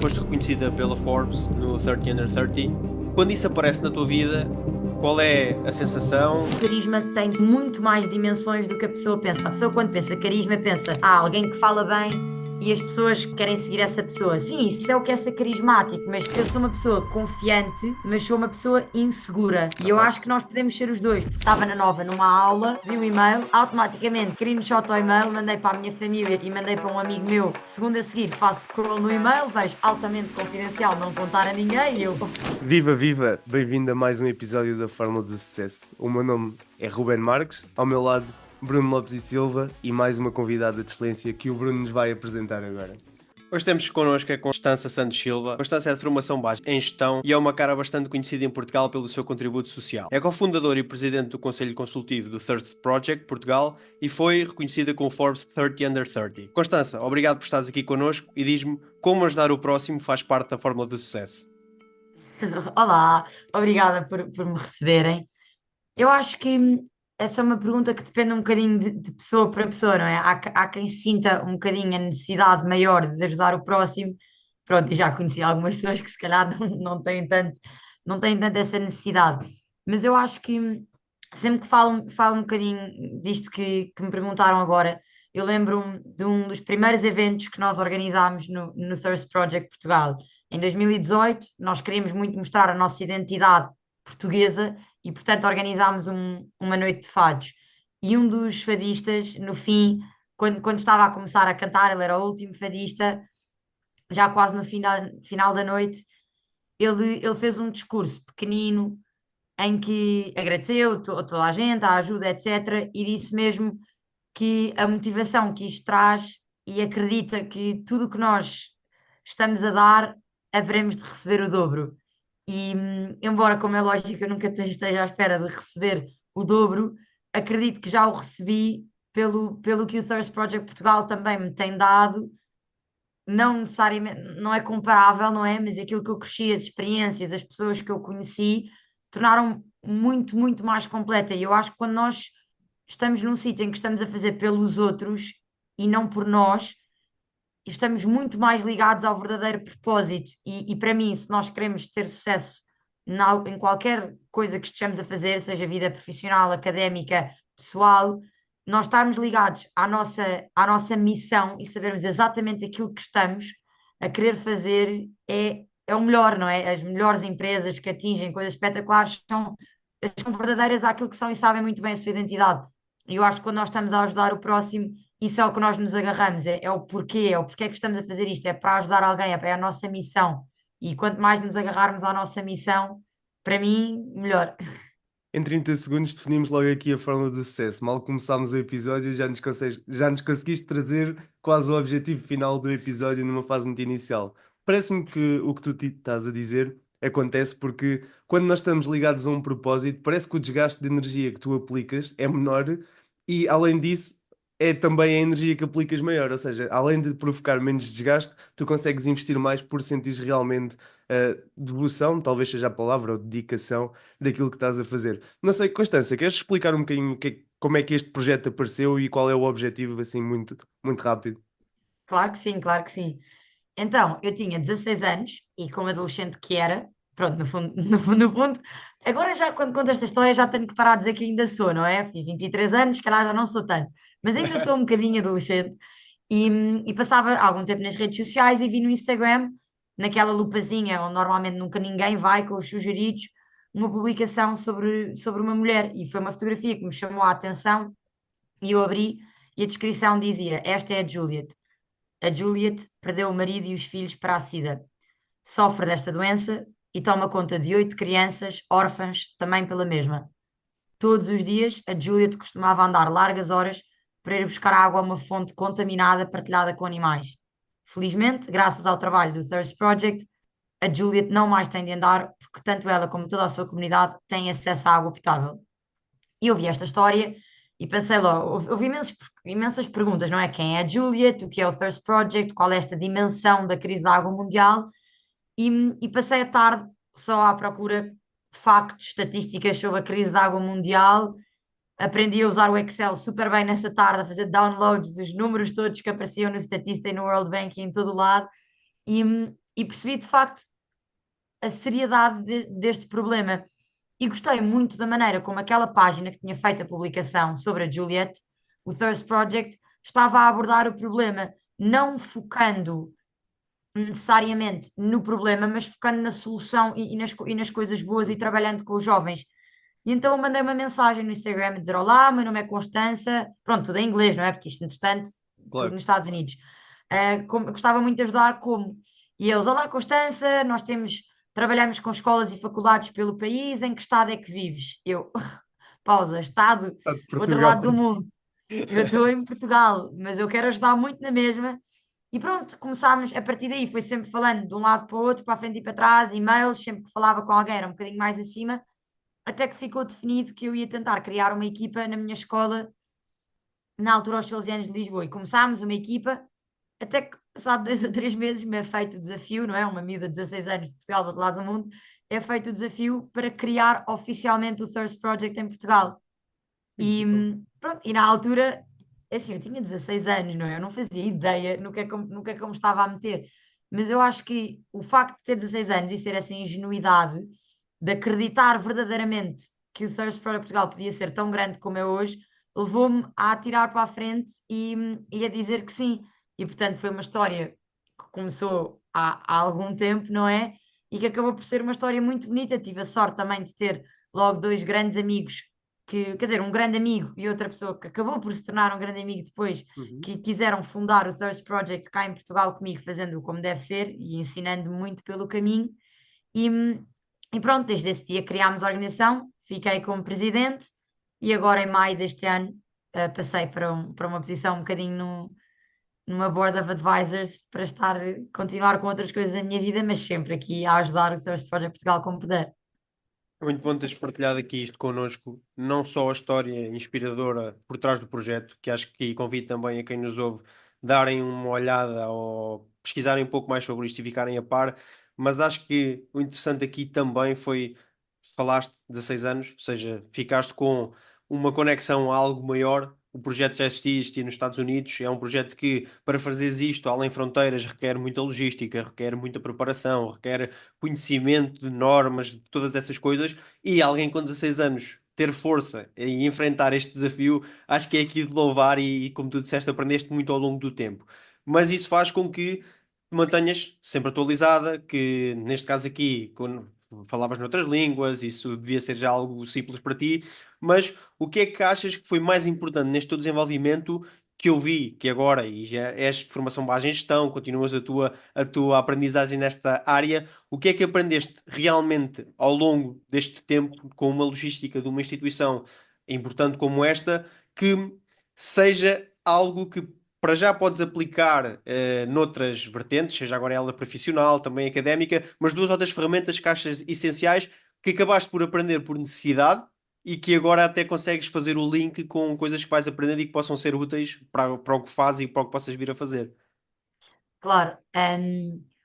Foste reconhecida pela Forbes no 30 Under 30. Quando isso aparece na tua vida, qual é a sensação? O carisma tem muito mais dimensões do que a pessoa pensa. A pessoa, quando pensa carisma, pensa, alguém que fala bem e as pessoas querem seguir essa pessoa. Sim, isso é o que é ser carismático, mas eu sou uma pessoa confiante, mas sou uma pessoa insegura. E eu Ok. acho que nós podemos ser os dois, porque estava na Nova numa aula, vi um e-mail, automaticamente screenshot ao e-mail, mandei para a minha família e mandei para um amigo meu. Segundo a seguir, faço scroll no e-mail, vejo altamente confidencial, não contar a ninguém e eu. Viva, viva! Bem-vindo a mais um episódio da Fórmula do Sucesso. O meu nome é Ruben Marques, ao meu lado Bruno Lopes e Silva e mais uma convidada de excelência que o Bruno nos vai apresentar agora. Hoje temos connosco a Constança Santos Silva. Constança é de formação básica em gestão e é uma cara bastante conhecida em Portugal pelo seu contributo social. É cofundadora e presidente do Conselho Consultivo do Thirst Project Portugal e foi reconhecida com o Forbes 30 Under 30. Constança, obrigado por estares aqui connosco e diz-me como ajudar o próximo faz parte da fórmula do sucesso. Olá, obrigada por me receberem. Eu acho que essa é uma pergunta que depende um bocadinho de pessoa para pessoa, não é? Há quem sinta um bocadinho a necessidade maior de ajudar o próximo. Pronto, e já conheci algumas pessoas que se calhar não têm tanto essa necessidade. Mas eu acho que sempre que falo um bocadinho disto que me perguntaram agora, eu lembro-me de um dos primeiros eventos que nós organizámos no Thirst Project Portugal. Em 2018, nós queríamos muito mostrar a nossa identidade portuguesa e, portanto, organizámos uma noite de fados. E um dos fadistas, no fim, quando estava a começar a cantar, ele era o último fadista, já quase no final da noite, ele fez um discurso pequenino em que agradeceu toda a gente, a ajuda, etc. E disse mesmo que a motivação que isto traz e acredita que tudo o que nós estamos a dar, haveremos de receber o dobro. E, embora, como é lógico, eu nunca esteja à espera de receber o dobro, acredito que já o recebi pelo que o Thirst Project Portugal também me tem dado. Não necessariamente, não é comparável, não é? Mas aquilo que eu cresci, as experiências, as pessoas que eu conheci, tornaram muito, muito mais completa. E eu acho que quando nós estamos num sítio em que estamos a fazer pelos outros e não por nós, estamos muito mais ligados ao verdadeiro propósito. E para mim, se nós queremos ter sucesso em qualquer coisa que estejamos a fazer, seja vida profissional, académica, pessoal, nós estarmos ligados à nossa missão e sabermos exatamente aquilo que estamos a querer fazer é o melhor, não é? As melhores empresas que atingem coisas espetaculares são verdadeiras àquilo que são e sabem muito bem a sua identidade. E eu acho que quando nós estamos a ajudar o próximo, isso é o que nós nos agarramos, é o porquê que estamos a fazer isto, é para ajudar alguém, é a nossa missão. E quanto mais nos agarrarmos à nossa missão, para mim, melhor. Em 30 segundos definimos logo aqui a fórmula do sucesso. Mal começámos o episódio, já nos conseguiste trazer quase o objetivo final do episódio numa fase muito inicial. Parece-me que o que tu estás a dizer acontece porque quando nós estamos ligados a um propósito, parece que o desgaste de energia que tu aplicas é menor e, além disso, é também a energia que aplicas maior. Ou seja, além de provocar menos desgaste, tu consegues investir mais por sentires realmente devoção, talvez seja a palavra, ou dedicação daquilo que estás a fazer. Não sei, Constância, queres explicar um bocadinho como é que este projeto apareceu e qual é o objetivo, assim, muito, muito rápido? Claro que sim, claro que sim. Então, eu tinha 16 anos e como adolescente que era, pronto, no fundo, no fundo, agora já quando conto esta história já tenho que parar de dizer que ainda sou, não é? Fiz 23 anos, se calhar já não sou tanto, mas ainda sou um bocadinho adolescente e passava algum tempo nas redes sociais e vi no Instagram, naquela lupazinha onde normalmente nunca ninguém vai com os sugeridos, uma publicação sobre uma mulher e foi uma fotografia que me chamou a atenção e eu abri e a descrição dizia: Esta é a Juliet. A Juliet perdeu o marido e os filhos para a SIDA. Sofre desta doença e toma conta de 8 crianças órfãs também pela mesma. Todos os dias, a Juliet costumava andar largas horas para ir buscar água a uma fonte contaminada partilhada com animais. Felizmente, graças ao trabalho do Thirst Project, a Juliet não mais tem de andar porque tanto ela como toda a sua comunidade têm acesso à água potável. E eu vi esta história e pensei logo, houve imensas perguntas, não é? Quem é a Juliet? O que é o Thirst Project? Qual é esta dimensão da crise da água mundial? E passei a tarde só à procura de factos, estatísticas sobre a crise da água mundial. Aprendi a usar o Excel super bem nessa tarde, a fazer downloads dos números todos que apareciam no Statista e no World Bank e em todo lado. E, e percebi de facto a seriedade deste problema. E gostei muito da maneira como aquela página que tinha feito a publicação sobre a Juliet, o Thirst Project, estava a abordar o problema, não focando necessariamente no problema, mas focando na solução e nas coisas boas e trabalhando com os jovens. E então eu mandei uma mensagem no Instagram a dizer: Olá, meu nome é Constança. Pronto, tudo em inglês, não é? Porque isto, entretanto, tudo Claro. nos Estados Unidos. Gostava muito de ajudar, como? E eles: Olá, Constança, trabalhamos com escolas e faculdades pelo país. Em que estado é que vives? Eu, pausa, estado, Está de outro Portugal. lado do mundo. Eu estou em Portugal, mas eu quero ajudar muito na mesma. E pronto, começámos a partir daí, foi sempre falando de um lado para o outro, para a frente e para trás, e-mails, sempre que falava com alguém era um bocadinho mais acima, até que ficou definido que eu ia tentar criar uma equipa na minha escola, na altura aos 13 anos de Lisboa, e começámos uma equipa, até que passado 2 ou 3 meses me é feito o desafio, não é? Uma miúda de 16 anos de Portugal, do outro lado do mundo, é feito o desafio para criar oficialmente o Thirst Project em Portugal. E pronto, e na altura, assim, eu tinha 16 anos, não é? Eu não fazia ideia no que é que eu me estava a meter. Mas eu acho que o facto de ter 16 anos e ser essa ingenuidade de acreditar verdadeiramente que o Thirst para Portugal podia ser tão grande como é hoje, levou-me a atirar para a frente e a dizer que sim. E portanto foi uma história que começou há algum tempo, não é? E que acabou por ser uma história muito bonita. Tive a sorte também de ter logo dois grandes amigos quer dizer, um grande amigo e outra pessoa que acabou por se tornar um grande amigo depois, Uhum. que quiseram fundar o Thirst Project cá em Portugal comigo, fazendo-o como deve ser e ensinando muito pelo caminho. E, e pronto, desde esse dia criámos a organização, fiquei como presidente e agora em maio deste ano passei para uma posição um bocadinho numa board of advisors para continuar com outras coisas da minha vida, mas sempre aqui a ajudar o Thirst Project Portugal como puder. É muito bom teres partilhado aqui isto connosco, não só a história inspiradora por trás do projeto, que acho que convido também a quem nos ouve darem uma olhada ou pesquisarem um pouco mais sobre isto e ficarem a par, mas acho que o interessante aqui também foi, falaste 16 anos, ou seja, ficaste com uma conexão a algo maior. O projeto já existia nos Estados Unidos, é um projeto que, para fazeres isto além fronteiras, requer muita logística, requer muita preparação, requer conhecimento de normas, de todas essas coisas, e alguém com 16 anos ter força e enfrentar este desafio, acho que é aqui de louvar e como tu disseste, aprendeste muito ao longo do tempo. Mas isso faz com que te mantenhas sempre atualizada, que neste caso aqui, quando falavas noutras línguas, isso devia ser já algo simples para ti, mas o que é que achas que foi mais importante neste teu desenvolvimento que eu vi que agora, e já és de formação base em gestão, continuas a tua aprendizagem nesta área, o que é que aprendeste realmente ao longo deste tempo com uma logística de uma instituição importante como esta, que seja algo que para já podes aplicar noutras vertentes, seja agora ela profissional, também académica, mas duas outras ferramentas que achas essenciais que acabaste por aprender por necessidade e que agora até consegues fazer o link com coisas que vais aprendendo e que possam ser úteis para o que fazes e para o que possas vir a fazer. Claro,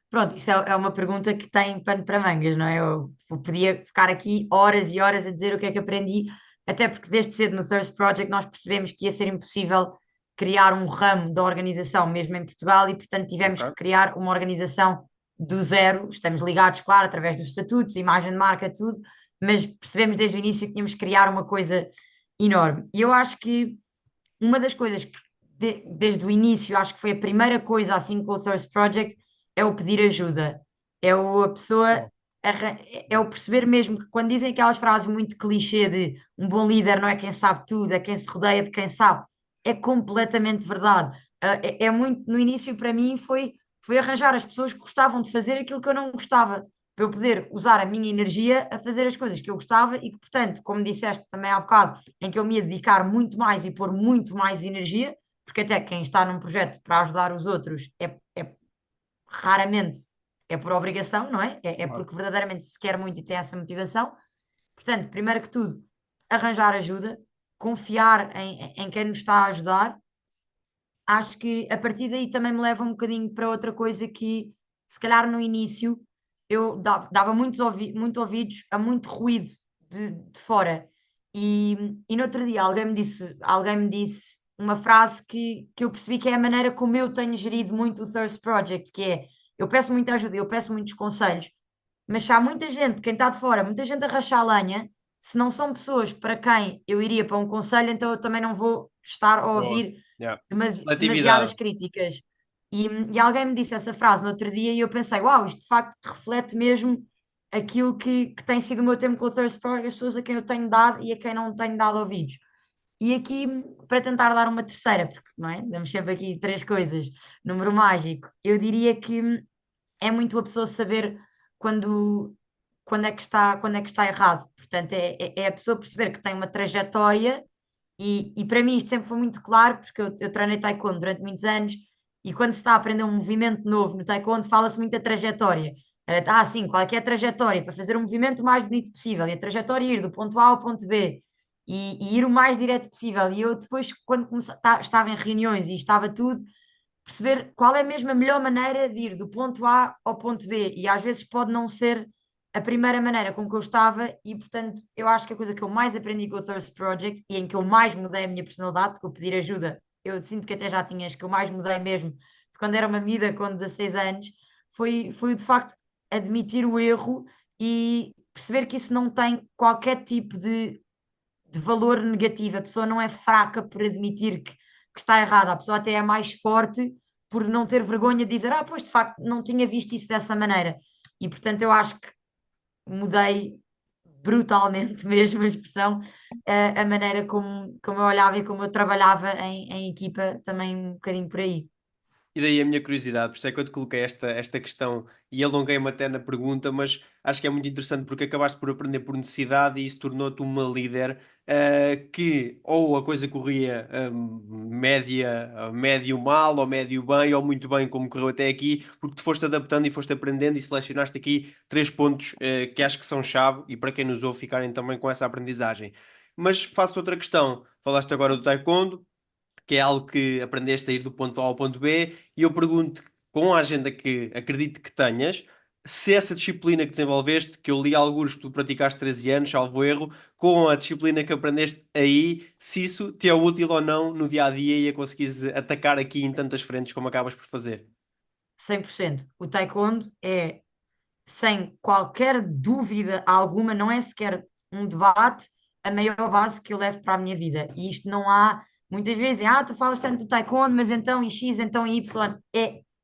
pronto, isso é uma pergunta que tem pano para mangas, não é? Eu podia ficar aqui horas e horas a dizer o que é que aprendi, até porque desde cedo no Thirst Project nós percebemos que ia ser impossível criar um ramo da organização mesmo em Portugal e, portanto, tivemos que Ok? criar uma organização do zero. Estamos ligados, claro, através dos estatutos, imagem de marca, tudo, mas percebemos desde o início que tínhamos que criar uma coisa enorme. E eu acho que uma das coisas que desde o início, acho que foi a primeira coisa assim com o Thirst Project, é o pedir ajuda. A pessoa, Oh, é o perceber mesmo que quando dizem aquelas frases muito clichê de um bom líder não é quem sabe tudo, é quem se rodeia de quem sabe, é completamente verdade. É muito, no início para mim foi arranjar as pessoas que gostavam de fazer aquilo que eu não gostava, para eu poder usar a minha energia a fazer as coisas que eu gostava e que, portanto, como disseste também há bocado, em que eu me ia dedicar muito mais e pôr muito mais energia, porque até quem está num projeto para ajudar os outros raramente é por obrigação, não é? É claro. porque verdadeiramente se quer muito e tem essa motivação. Portanto, primeiro que tudo, arranjar ajuda, confiar em quem nos está a ajudar. Acho que a partir daí também me leva um bocadinho para outra coisa que, se calhar no início, eu dava muito ouvidos a muito ruído de fora. E no outro dia alguém me disse uma frase que eu percebi que é a maneira como eu tenho gerido muito o Thirst Project, que é eu peço muita ajuda, eu peço muitos conselhos, mas se há muita gente, quem está de fora, muita gente a rachar lenha, se não são pessoas para quem eu iria para um conselho, então eu também não vou estar a Boa. ouvir Yeah. demasiadas Seletividade. críticas. E alguém me disse essa frase no outro dia e eu pensei, uau, isto de facto reflete mesmo aquilo que tem sido o meu tempo com o Thirst Project, as pessoas a quem eu tenho dado e a quem não tenho dado ouvidos. E aqui, para tentar dar uma terceira, porque não é? Damos sempre aqui três coisas, número mágico, eu diria que é muito a pessoa saber quando, quando é que está errado. Portanto, é a pessoa perceber que tem uma trajetória, e para mim isto sempre foi muito claro, porque eu treinei taekwondo durante muitos anos, e quando se está a aprender um movimento novo no taekwondo, fala-se muito da trajetória. Sim, qual é que é a trajetória? Para fazer o movimento o mais bonito possível, e a trajetória é ir do ponto A ao ponto B. E ir o mais direto possível. E eu depois, quando estava em reuniões e estava tudo, perceber qual é mesmo a melhor maneira de ir do ponto A ao ponto B. E às vezes pode não ser a primeira maneira com que eu estava, e portanto eu acho que a coisa que eu mais aprendi com o Thirst Project e em que eu mais mudei a minha personalidade, porque eu pedir ajuda, eu sinto que até já tinha, acho que eu mais mudei mesmo de quando era uma miúda com 16 anos, foi de facto admitir o erro e perceber que isso não tem qualquer tipo de valor negativo. A pessoa não é fraca por admitir que está errada, a pessoa até é mais forte por não ter vergonha de dizer, pois de facto não tinha visto isso dessa maneira. E portanto eu acho que mudei brutalmente mesmo a expressão, a maneira como eu olhava e como eu trabalhava em equipa, também um bocadinho por aí. E daí a minha curiosidade, por isso é que eu te coloquei esta questão e alonguei-me até na pergunta, mas acho que é muito interessante porque acabaste por aprender por necessidade e isso tornou-te uma líder que ou a coisa corria médio mal, ou médio bem, ou muito bem, como correu até aqui, porque te foste adaptando e foste aprendendo e selecionaste aqui 3 pontos que acho que são chave e para quem nos ouve ficarem também com essa aprendizagem. Mas faço outra questão. Falaste agora do taekwondo, que é algo que aprendeste a ir do ponto A ao ponto B, e eu pergunto, com a agenda que acredito que tenhas, se essa disciplina que desenvolveste, que eu li alguns que tu praticaste 13 anos, salvo erro, com a disciplina que aprendeste aí, se isso te é útil ou não no dia a dia e a conseguires atacar aqui em tantas frentes como acabas por fazer. 100%. O taekwondo é, sem qualquer dúvida alguma, não é sequer um debate, a maior base que eu levo para a minha vida. E isto não há, muitas vezes, tu falas tanto do taekwondo, mas então em X, então em Y.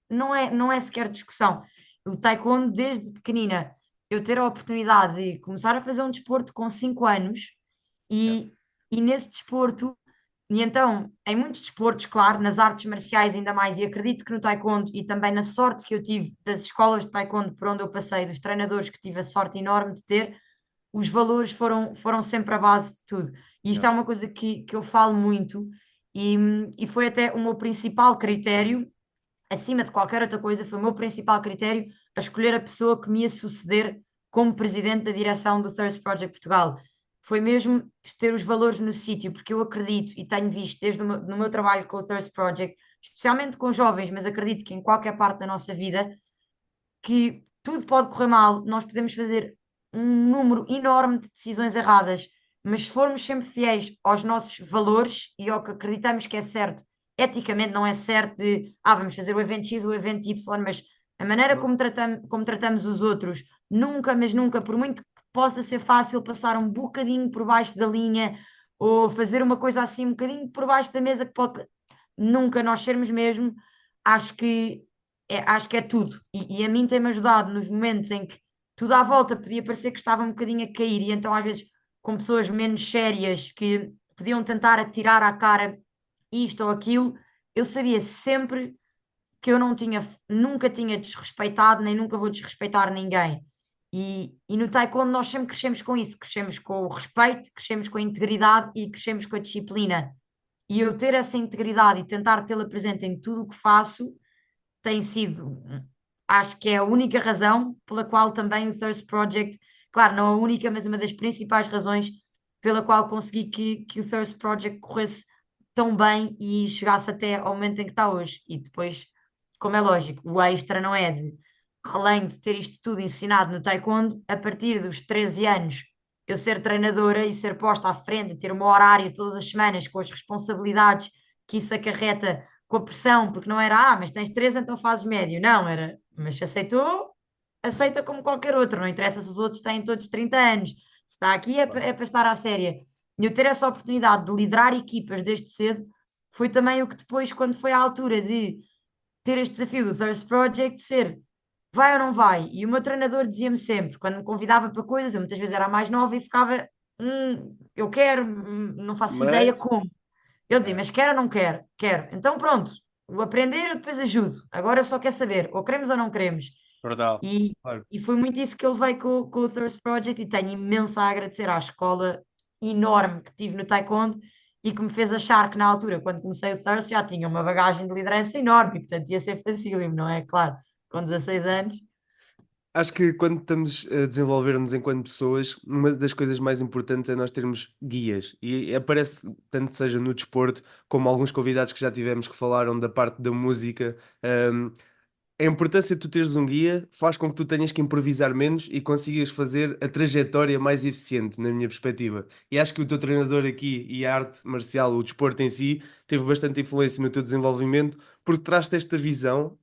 Não é sequer discussão. O taekwondo, desde pequenina, eu ter a oportunidade de começar a fazer um desporto com 5 anos Yeah. e nesse desporto. E então, em muitos desportos, claro, nas artes marciais ainda mais, e acredito que no taekwondo e também na sorte que eu tive das escolas de taekwondo por onde eu passei, dos treinadores que tive a sorte enorme de ter, os valores foram sempre a base de tudo. E isto Yeah. é uma coisa que eu falo muito, e, e foi até o meu principal critério, acima de qualquer outra coisa, foi o meu principal critério a escolher a pessoa que me ia suceder como presidente da direção do Thirst Project Portugal. Foi mesmo ter os valores no sítio, porque eu acredito e tenho visto desde no meu trabalho com o Thirst Project, especialmente com jovens, mas acredito que em qualquer parte da nossa vida, que tudo pode correr mal, nós podemos fazer um número enorme de decisões erradas, mas se formos sempre fiéis aos nossos valores e ao que acreditamos que é certo, eticamente não é certo de, vamos fazer o evento X ou o evento Y, mas a maneira Uhum. como tratamos os outros, nunca, mas nunca, por muito que possa ser fácil passar um bocadinho por baixo da linha ou fazer uma coisa assim um bocadinho por baixo da mesa que pode nunca nós sermos mesmo, acho que acho que é tudo. E a mim tem-me ajudado nos momentos em que tudo à volta podia parecer que estava um bocadinho a cair, e então às vezes com pessoas menos sérias que podiam tentar atirar à cara isto ou aquilo, eu sabia sempre que eu não tinha, nunca tinha desrespeitado, nem nunca vou desrespeitar ninguém. E no taekwondo nós sempre crescemos com isso, crescemos com o respeito, crescemos com a integridade e crescemos com a disciplina. E eu ter essa integridade e tentar tê-la presente em tudo o que faço tem sido, acho que é a única razão pela qual também o Thirst Project, claro, não a única, mas uma das principais razões pela qual consegui que o Thirst Project corresse tão bem e chegasse até ao momento em que está hoje. E depois, como é lógico, o extra não é de, além de ter isto tudo ensinado no Taekwondo, a partir dos 13 anos eu ser treinadora e ser posta à frente, ter o meu horário todas as semanas com as responsabilidades que isso acarreta, com a pressão, porque não era, mas tens 3, então fazes médio. Não, era mas se aceitou, aceita como qualquer outro, não interessa se os outros têm todos 30 anos. Se está aqui é para estar à séria. E eu ter essa oportunidade de liderar equipas desde cedo foi também o que depois, quando foi à altura de ter este desafio do Thirst Project, ser vai ou não vai? E o meu treinador dizia-me sempre, quando me convidava para coisas, eu muitas vezes era a mais nova e ficava, eu quero, não faço ideia Mas, como. Ele dizia, é, mas quer ou não quer? Quero. Então pronto, o aprender eu depois ajudo. Agora eu só quero saber, ou queremos ou não queremos. brutal. E, Claro. e foi muito isso que eu levei com o Thirst Project e tenho imenso a agradecer à escola enorme que tive no Taekwondo e que me fez achar que na altura, quando comecei o Thirst, já tinha uma bagagem de liderança enorme e portanto ia ser facílimo, não é? Claro, com 16 anos. Acho que quando estamos a desenvolver-nos enquanto pessoas, uma das coisas mais importantes é nós termos guias. E aparece, tanto seja no desporto, como alguns convidados que já tivemos que falaram da parte da música. hum, a importância de tu teres um guia faz com que tu tenhas que improvisar menos e consigas fazer a trajetória mais eficiente, na minha perspectiva. E acho que o teu treinador aqui e a arte marcial, o desporto em si, teve bastante influência no teu desenvolvimento, porque traz-te esta visão,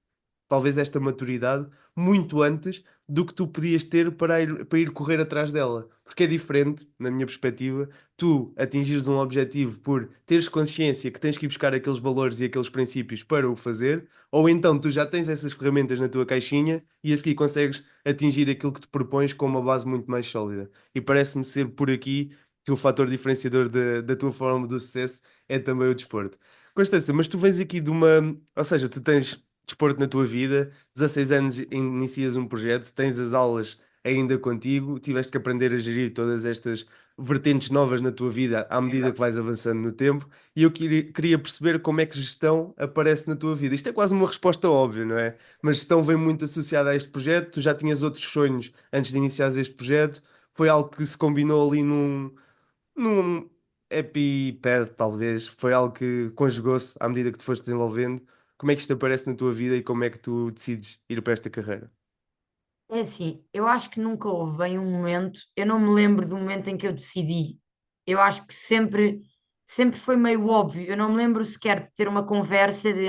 talvez esta maturidade, muito antes do que tu podias ter para ir correr atrás dela. Porque é diferente, na minha perspectiva, tu atingires um objetivo por teres consciência que tens que ir buscar aqueles valores e aqueles princípios para o fazer, ou então tu já tens essas ferramentas na tua caixinha e a seguir consegues atingir aquilo que te propões com uma base muito mais sólida. E parece-me ser por aqui que o fator diferenciador da tua forma do sucesso é também o desporto. Constança, mas tu vens aqui de uma. Ou seja, tu tens desporto na tua vida, 16 anos inicias um projeto, tens as aulas ainda contigo, tiveste que aprender a gerir todas estas vertentes novas na tua vida à medida que vais avançando no tempo, e eu queria perceber como é que gestão aparece na tua vida. Isto é quase uma resposta óbvia, não é? Mas gestão vem muito associada a este projeto, tu já tinhas outros sonhos antes de iniciares este projeto, foi algo que se combinou ali num epipede, talvez, foi algo que conjugou-se à medida que te foste desenvolvendo. Como é que isto aparece na tua vida e como é que tu decides ir para esta carreira? É assim, eu acho que nunca houve bem um momento, eu não me lembro do momento em que eu decidi. Eu acho que sempre foi meio óbvio. Eu não me lembro sequer de ter uma conversa de,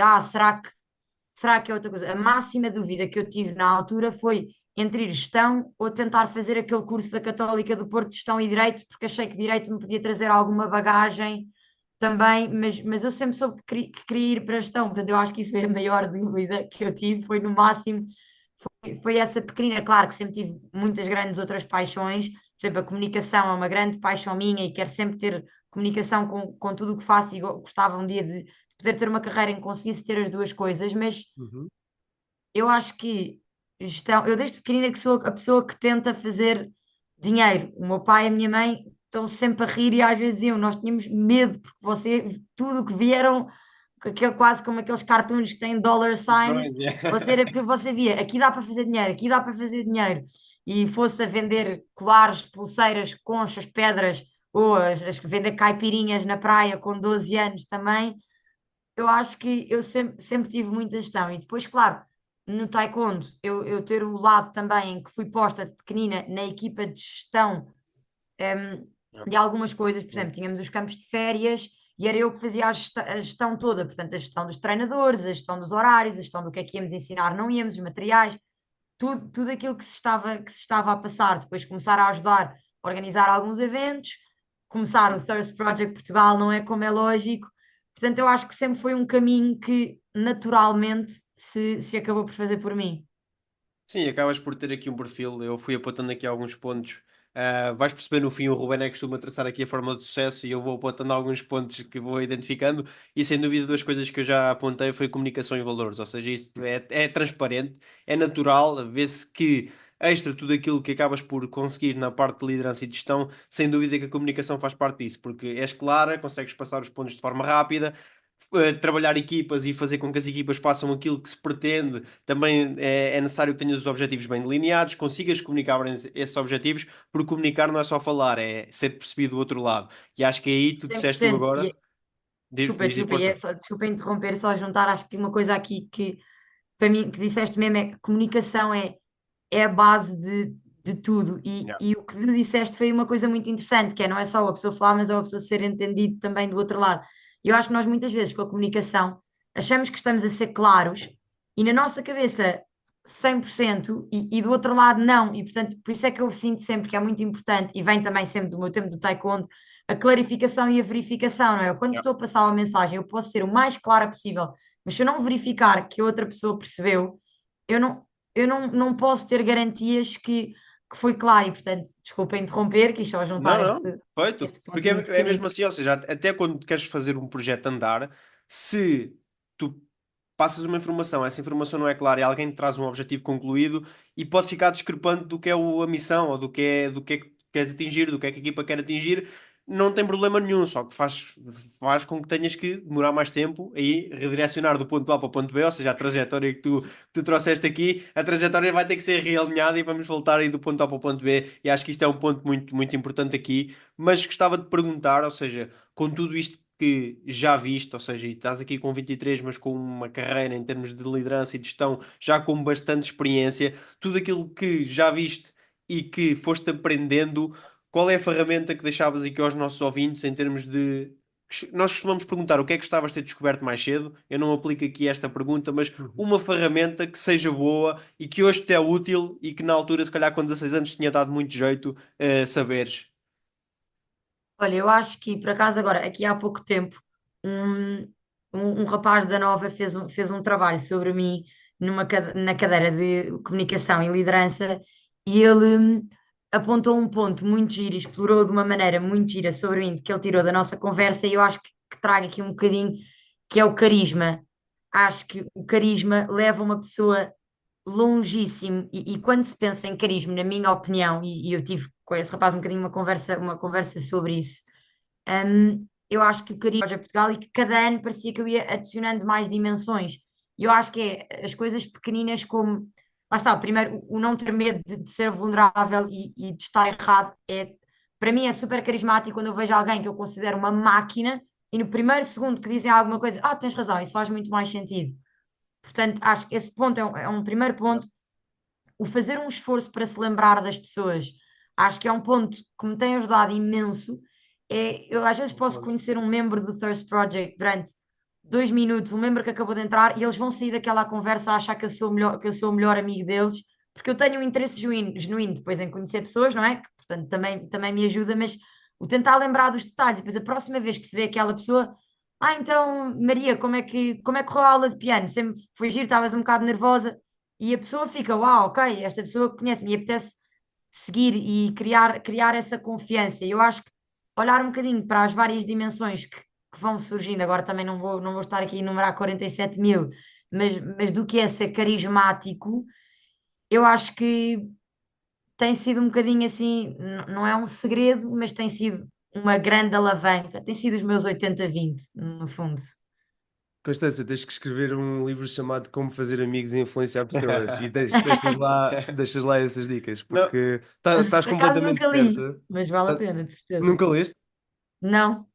será que é outra coisa? A máxima dúvida que eu tive na altura foi entre ir gestão ou tentar fazer aquele curso da Católica do Porto de Gestão e Direito, porque achei que Direito me podia trazer alguma bagagem também, mas eu sempre soube que queria ir para a gestão, portanto eu acho que isso foi a maior dúvida que eu tive, foi no máximo, foi essa pequenina, claro que sempre tive muitas grandes outras paixões, por exemplo, a comunicação é uma grande paixão minha e quero sempre ter comunicação com tudo o que faço e gostava um dia de poder ter uma carreira em que conseguisse ter as duas coisas, mas Uhum. eu acho que gestão, eu desde pequenina que sou a pessoa que tenta fazer dinheiro. O meu pai e a minha mãe estão sempre a rir e às vezes diziam, nós tínhamos medo, porque você, tudo o que vieram, quase como aqueles cartoons que têm dollar signs, Pois é. você era porque você via, aqui dá para fazer dinheiro, aqui dá para fazer dinheiro. E fosse a vender colares, pulseiras, conchas, pedras, ou as que vender caipirinhas na praia com 12 anos também, eu acho que eu sempre tive muita gestão. E depois, claro, no taekwondo, eu ter o lado também em que fui posta de pequenina na equipa de gestão, de algumas coisas, por exemplo, tínhamos os campos de férias e era eu que fazia a gestão toda, portanto, a gestão dos treinadores, a gestão dos horários, a gestão do que é que íamos ensinar, não íamos, os materiais, tudo aquilo que se estava a passar. Depois começar a ajudar a organizar alguns eventos, começar o Thirst Project Portugal, não é como é lógico. Portanto, eu acho que sempre foi um caminho que naturalmente se acabou por fazer por mim. Sim, acabas por ter aqui um perfil. Eu fui apontando aqui alguns pontos. Vais perceber no fim, o Ruben é que costuma traçar aqui a fórmula de sucesso e eu vou apontando alguns pontos que vou identificando. E sem dúvida, duas coisas que eu já apontei foi comunicação e valores. Ou seja, isso é transparente, é natural, vê-se que extra tudo aquilo que acabas por conseguir na parte de liderança e de gestão, sem dúvida que a comunicação faz parte disso, porque és clara, consegues passar os pontos de forma rápida. Trabalhar equipas e fazer com que as equipas façam aquilo que se pretende, também é necessário que tenhas os objetivos bem delineados, consigas comunicar bem esses objetivos, porque comunicar não é só falar, é ser percebido do outro lado. E acho que é aí tu cem por disseste tu cento agora, Desculpa, diz desculpa, força. desculpa interromper, só juntar, acho que uma coisa aqui que para mim, que disseste mesmo, é que comunicação é a base de tudo. E, Yeah. e o que tu disseste foi uma coisa muito interessante, que é não é só a pessoa falar, mas é a pessoa ser entendido também do outro lado. E eu acho que nós muitas vezes com a comunicação achamos que estamos a ser claros e na nossa cabeça 100% e do outro lado não. E portanto, por isso é que eu sinto sempre que é muito importante, e vem também sempre do meu tempo do taekwondo, a clarificação e a verificação, não é? Eu, quando Yeah. estou a passar uma mensagem, eu posso ser o mais clara possível, mas se eu não verificar que a outra pessoa percebeu, eu não posso ter garantias que foi claro. E portanto, desculpa interromper, quis só juntar Não, este, não, feito. este ponto Porque muito é mesmo pequenito. assim, ou seja, até quando queres fazer um projeto andar, se tu passas uma informação, essa informação não é clara e alguém te traz um objetivo concluído e pode ficar discrepante do que é a missão ou do que é que queres atingir, do que é que a equipa quer atingir, não tem problema nenhum, só que faz com que tenhas que demorar mais tempo aí redirecionar do ponto A para o ponto B, ou seja, a trajetória que tu trouxeste aqui, a trajetória vai ter que ser realinhada e vamos voltar aí do ponto A para o ponto B, e acho que isto é um ponto muito, muito importante aqui, mas gostava de perguntar, ou seja, com tudo isto que já viste, ou seja, e estás aqui com 23, mas com uma carreira em termos de liderança e de gestão, já com bastante experiência, tudo aquilo que já viste e que foste aprendendo, qual é a ferramenta que deixavas aqui aos nossos ouvintes em termos de. Nós costumamos perguntar o que é que gostavas de ter descoberto mais cedo. Eu não aplico aqui esta pergunta, mas uma ferramenta que seja boa e que hoje te é útil e que na altura, se calhar com 16 anos, tinha dado muito jeito saberes. Olha, eu acho que por acaso agora, aqui há pouco tempo, um, um rapaz da Nova fez um trabalho sobre mim na cadeira de comunicação e liderança, e ele apontou um ponto muito giro e explorou de uma maneira muito gira sobre mim, que ele tirou da nossa conversa, e eu acho que trago aqui um bocadinho, que é o carisma. Acho que o carisma leva uma pessoa longíssimo, e quando se pensa em carisma, na minha opinião, e eu tive com esse rapaz um bocadinho uma conversa sobre isso. Eu acho que o carisma de Portugal, e que cada ano parecia que eu ia adicionando mais dimensões. E eu acho que é as coisas pequeninas, como lá está, primeiro, o não ter medo de ser vulnerável e de estar errado, para mim é super carismático quando eu vejo alguém que eu considero uma máquina, e no primeiro segundo que dizem alguma coisa, tens razão, isso faz muito mais sentido. Portanto, acho que esse ponto é um primeiro ponto. O fazer um esforço para se lembrar das pessoas, acho que é um ponto que me tem ajudado imenso. Eu às vezes posso conhecer um membro do Thirst Project durante 2 minutos, um membro que acabou de entrar, e eles vão sair daquela conversa a achar que eu sou o melhor amigo deles, porque eu tenho um interesse genuíno depois em conhecer pessoas, não é? Que, portanto, também me ajuda, mas o tentar lembrar dos detalhes, depois a próxima vez que se vê aquela pessoa, então, Maria, como é que correu a aula de piano? Sempre foi giro, estavas um bocado nervosa. E a pessoa fica, uau, ok, esta pessoa conhece-me e apetece seguir e criar essa confiança. Eu acho que olhar um bocadinho para as várias dimensões que vão surgindo, agora também não vou estar aqui a enumerar 47 mil, mas do que é ser carismático, eu acho que tem sido um bocadinho assim, não é um segredo, mas tem sido uma grande alavanca, tem sido os meus 80-20, no fundo. Constância, tens que escrever um livro chamado Como Fazer Amigos e Influenciar Pessoas e deixas lá essas dicas, Não, porque estás Por acaso completamente nunca li, certa. mas vale a Tá- pena, de certeza. Nunca leste, Não.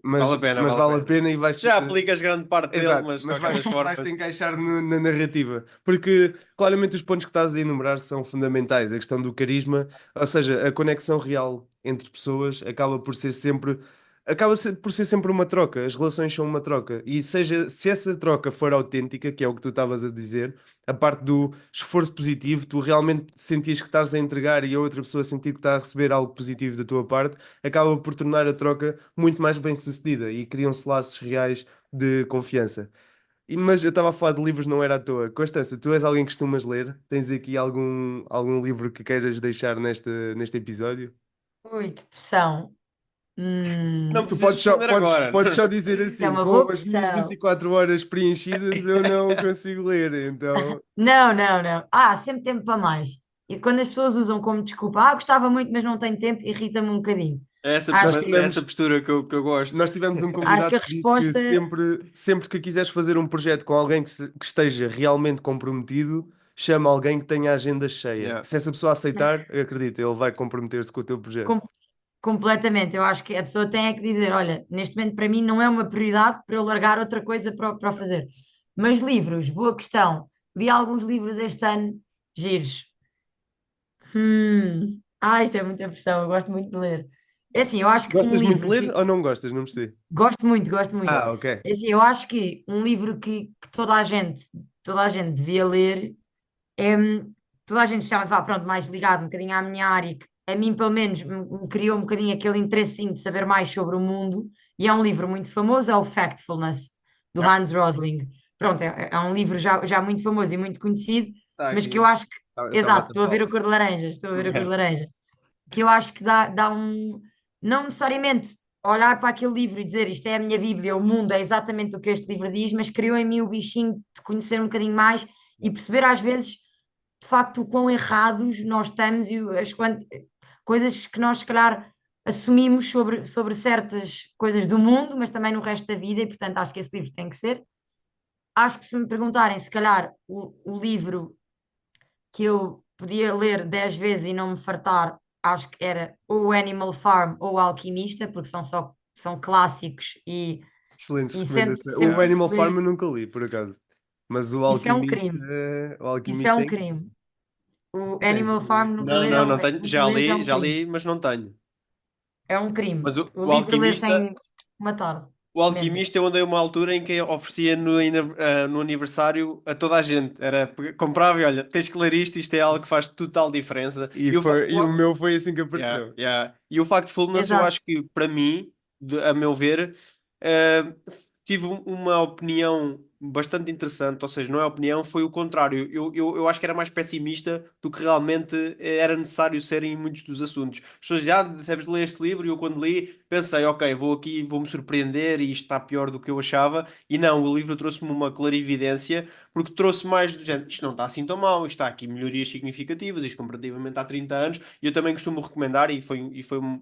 mas, vale a pena, mas vale a vale a pena. pena e vais. Já aplicas grande parte dele, Exato, mas de mas qualquer vais, das vais-te formas. encaixar na narrativa, porque claramente os pontos que estás a enumerar são fundamentais. A questão do carisma, ou seja, a conexão real entre pessoas acaba por ser sempre uma troca. As relações são uma troca, e se essa troca for autêntica, que é o que tu estavas a dizer, a parte do esforço positivo, tu realmente sentias que estás a entregar e a outra pessoa sentir que está a receber algo positivo da tua parte, acaba por tornar a troca muito mais bem-sucedida e criam-se laços reais de confiança. Mas eu estava a falar de livros, não era à toa. Constança, tu és alguém que costumas ler? Tens aqui algum livro que queiras deixar neste episódio? Ui, que pressão. Não Tu precisas podes só, responder podes, agora. podes só dizer Isso é assim, uma com boa as minhas pressão. 24 horas preenchidas, eu não consigo ler, então... Não, não, não. Sempre tempo para mais. E quando as pessoas usam como desculpa, gostava muito, mas não tenho tempo, irrita-me um bocadinho. É essa, Nós Acho é essa tivemos, postura que eu gosto. nós tivemos um acho que convidado a que disse que resposta. sempre que quiseres fazer um projeto com alguém que esteja realmente comprometido, chama alguém que tenha a agenda cheia. Yeah. Se essa pessoa aceitar, acredita, ele vai comprometer-se com o teu projeto. com- Completamente. Eu acho que a pessoa tem é que dizer: olha, neste momento para mim não é uma prioridade para eu largar outra coisa para fazer. Mas livros, boa questão. Li alguns livros este ano, giros. Isto é muita pressão, eu gosto muito de ler. É assim, eu acho que um Gostas muito de livro ler que. ou não gostas? Não percebi. Gosto muito, gosto muito. Ah, ok. É assim, eu acho que um livro que toda a gente devia ler toda a gente já vai, pronto, mais ligado um bocadinho à minha área, que a mim, pelo menos, me criou um bocadinho aquele interesse de saber mais sobre o mundo, e é um livro muito famoso, é o Factfulness, do Ah, Hans Rosling. Pronto, é um livro já muito famoso e muito conhecido, está mas que aqui. eu acho que, Eu estava a exato, estou a ver tapá-lo. a cor de laranja, estou a ver a cor de Yeah. laranja, que eu acho que dá não necessariamente olhar para aquele livro e dizer isto é a minha Bíblia, o mundo é exatamente o que este livro diz, mas criou em mim o bichinho de conhecer um bocadinho mais e perceber às vezes, de facto, o quão errados nós estamos e coisas que nós, se calhar, assumimos sobre certas coisas do mundo, mas também no resto da vida, e portanto acho que esse livro tem que ser. Acho que se me perguntarem, se calhar, o livro que eu podia ler 10 vezes e não me fartar, acho que era ou o Animal Farm ou o Alquimista, porque são clássicos Excelentes e sempre, recomendações. O sempre Yeah. que se Animal Farm lê, eu nunca li, por acaso. Mas o isso é um Alquimista, crime. o Isso é Alquimista é um incrível. crime. O Tens Animal o... Farm nunca Não, ler não, não tenho. nunca lês é um Já crime. li, mas não tenho. É um crime. Mas O o livro ler Alquimista, sem uma tarde. o Mente. Alquimista eu andei uma altura em que oferecia no aniversário a toda a gente. Era, comprava e olha, tens que ler isto, isto é algo que faz total diferença. E o meu foi assim que Yeah, apareceu. yeah. E o Factfulness, eu Exato. acho que, para mim, a meu ver, eh, tive uma opinião bastante interessante. Ou seja, não é opinião, foi o contrário. Eu acho que era mais pessimista do que realmente era necessário ser em muitos dos assuntos. As pessoas já deves ler este livro e eu, quando li, pensei, ok, vou aqui, vou-me surpreender e isto está pior do que eu achava. E não, o livro trouxe-me uma clarividência porque trouxe mais do género. Isto não está assim tão mal, isto está aqui melhorias significativas, isto comparativamente há 30 anos. E eu também costumo recomendar, e foi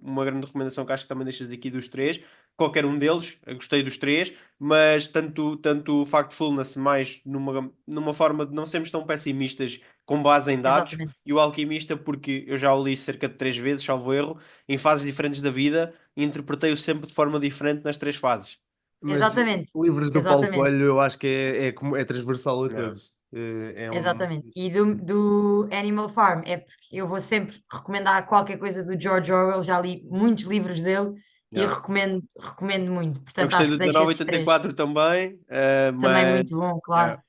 uma grande recomendação que acho que também deixas aqui dos três, qualquer um deles, eu gostei dos três, mas tanto o Factfulness mais numa forma de não sermos tão pessimistas com base em dados, Exatamente. e o Alquimista, porque eu já o li cerca de 3 vezes, salvo erro, em fases diferentes da vida, e interpretei-o sempre de forma diferente nas 3 fases. Mas Exatamente. livros do Paulo Exatamente. Coelho eu acho que é transversal a Yeah. todos. É um... Exatamente. E do Animal Farm é porque eu vou sempre recomendar qualquer coisa do George Orwell, já li muitos livros dele e Yeah. recomendo muito. Eu Portanto, gostei acho do que deixo esses três. 1984 também, Também muito mas bom, claro. yeah,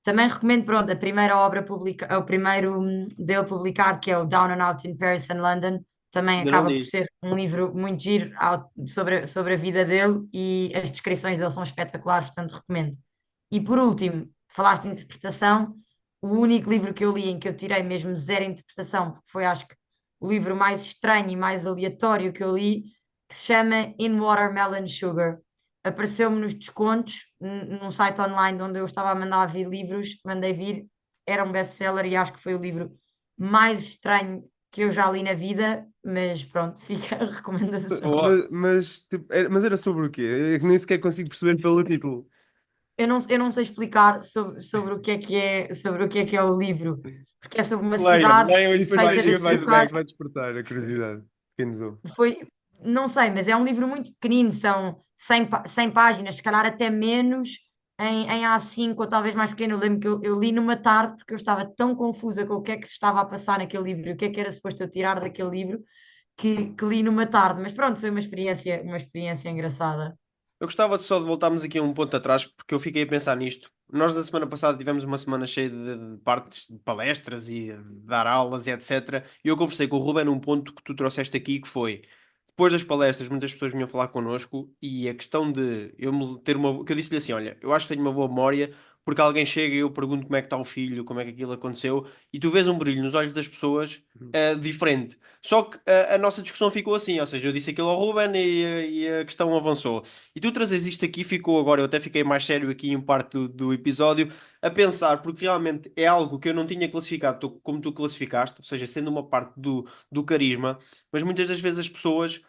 Também recomendo, pronto, a primeira obra publicada, o primeiro dele publicado, que é o Down and Out in Paris and London, também ainda não acaba por li. ser um livro muito giro sobre a vida dele e as descrições dele são espetaculares, portanto recomendo. E por último, falaste de interpretação, o único livro que eu li em que eu tirei mesmo zero interpretação, porque foi acho que o livro mais estranho e mais aleatório que eu li, que se chama In Watermelon Sugar. Apareceu-me nos descontos, num site online onde eu estava a mandar vir livros, mandei vir, era um best-seller e acho que foi o livro mais estranho que eu já li na vida, mas pronto, fica a recomendação. Tipo, mas era sobre o quê? Eu nem sequer consigo perceber pelo título. Eu não sei explicar sobre sobre o que é o livro, porque é sobre uma Leiam, cidade leiam e depois feita de digam o açúcar. feedback. Isso vai despertar a curiosidade. Quem nos ouve. Foi, não sei, mas é um livro muito pequenino, são 100 páginas, se calhar até menos em A5 ou talvez mais pequeno. Eu lembro que eu li numa tarde porque eu estava tão confusa com o que é que se estava a passar naquele livro, o que é que era suposto eu tirar daquele livro, que li numa tarde. Mas pronto, foi uma experiência engraçada. Eu gostava só de voltarmos aqui a um ponto atrás, porque eu fiquei a pensar nisto. Nós, na semana passada, tivemos uma semana cheia de partes de palestras e dar aulas e etc. E eu conversei com o Ruben num ponto que tu trouxeste aqui, que foi, depois das palestras, muitas pessoas vinham falar connosco e a questão de eu me ter uma... que eu disse-lhe assim, olha, eu acho que tenho uma boa memória, porque alguém chega e eu pergunto como é que está o filho, como é que aquilo aconteceu, e tu vês um brilho nos olhos das pessoas diferente. Só que a nossa discussão ficou assim, ou seja, eu disse aquilo ao Ruben e a questão avançou. E tu trazes isto aqui, ficou agora, eu até fiquei mais sério aqui em parte do episódio, a pensar, porque realmente é algo que eu não tinha classificado como tu classificaste, ou seja, sendo uma parte do carisma, mas muitas das vezes as pessoas.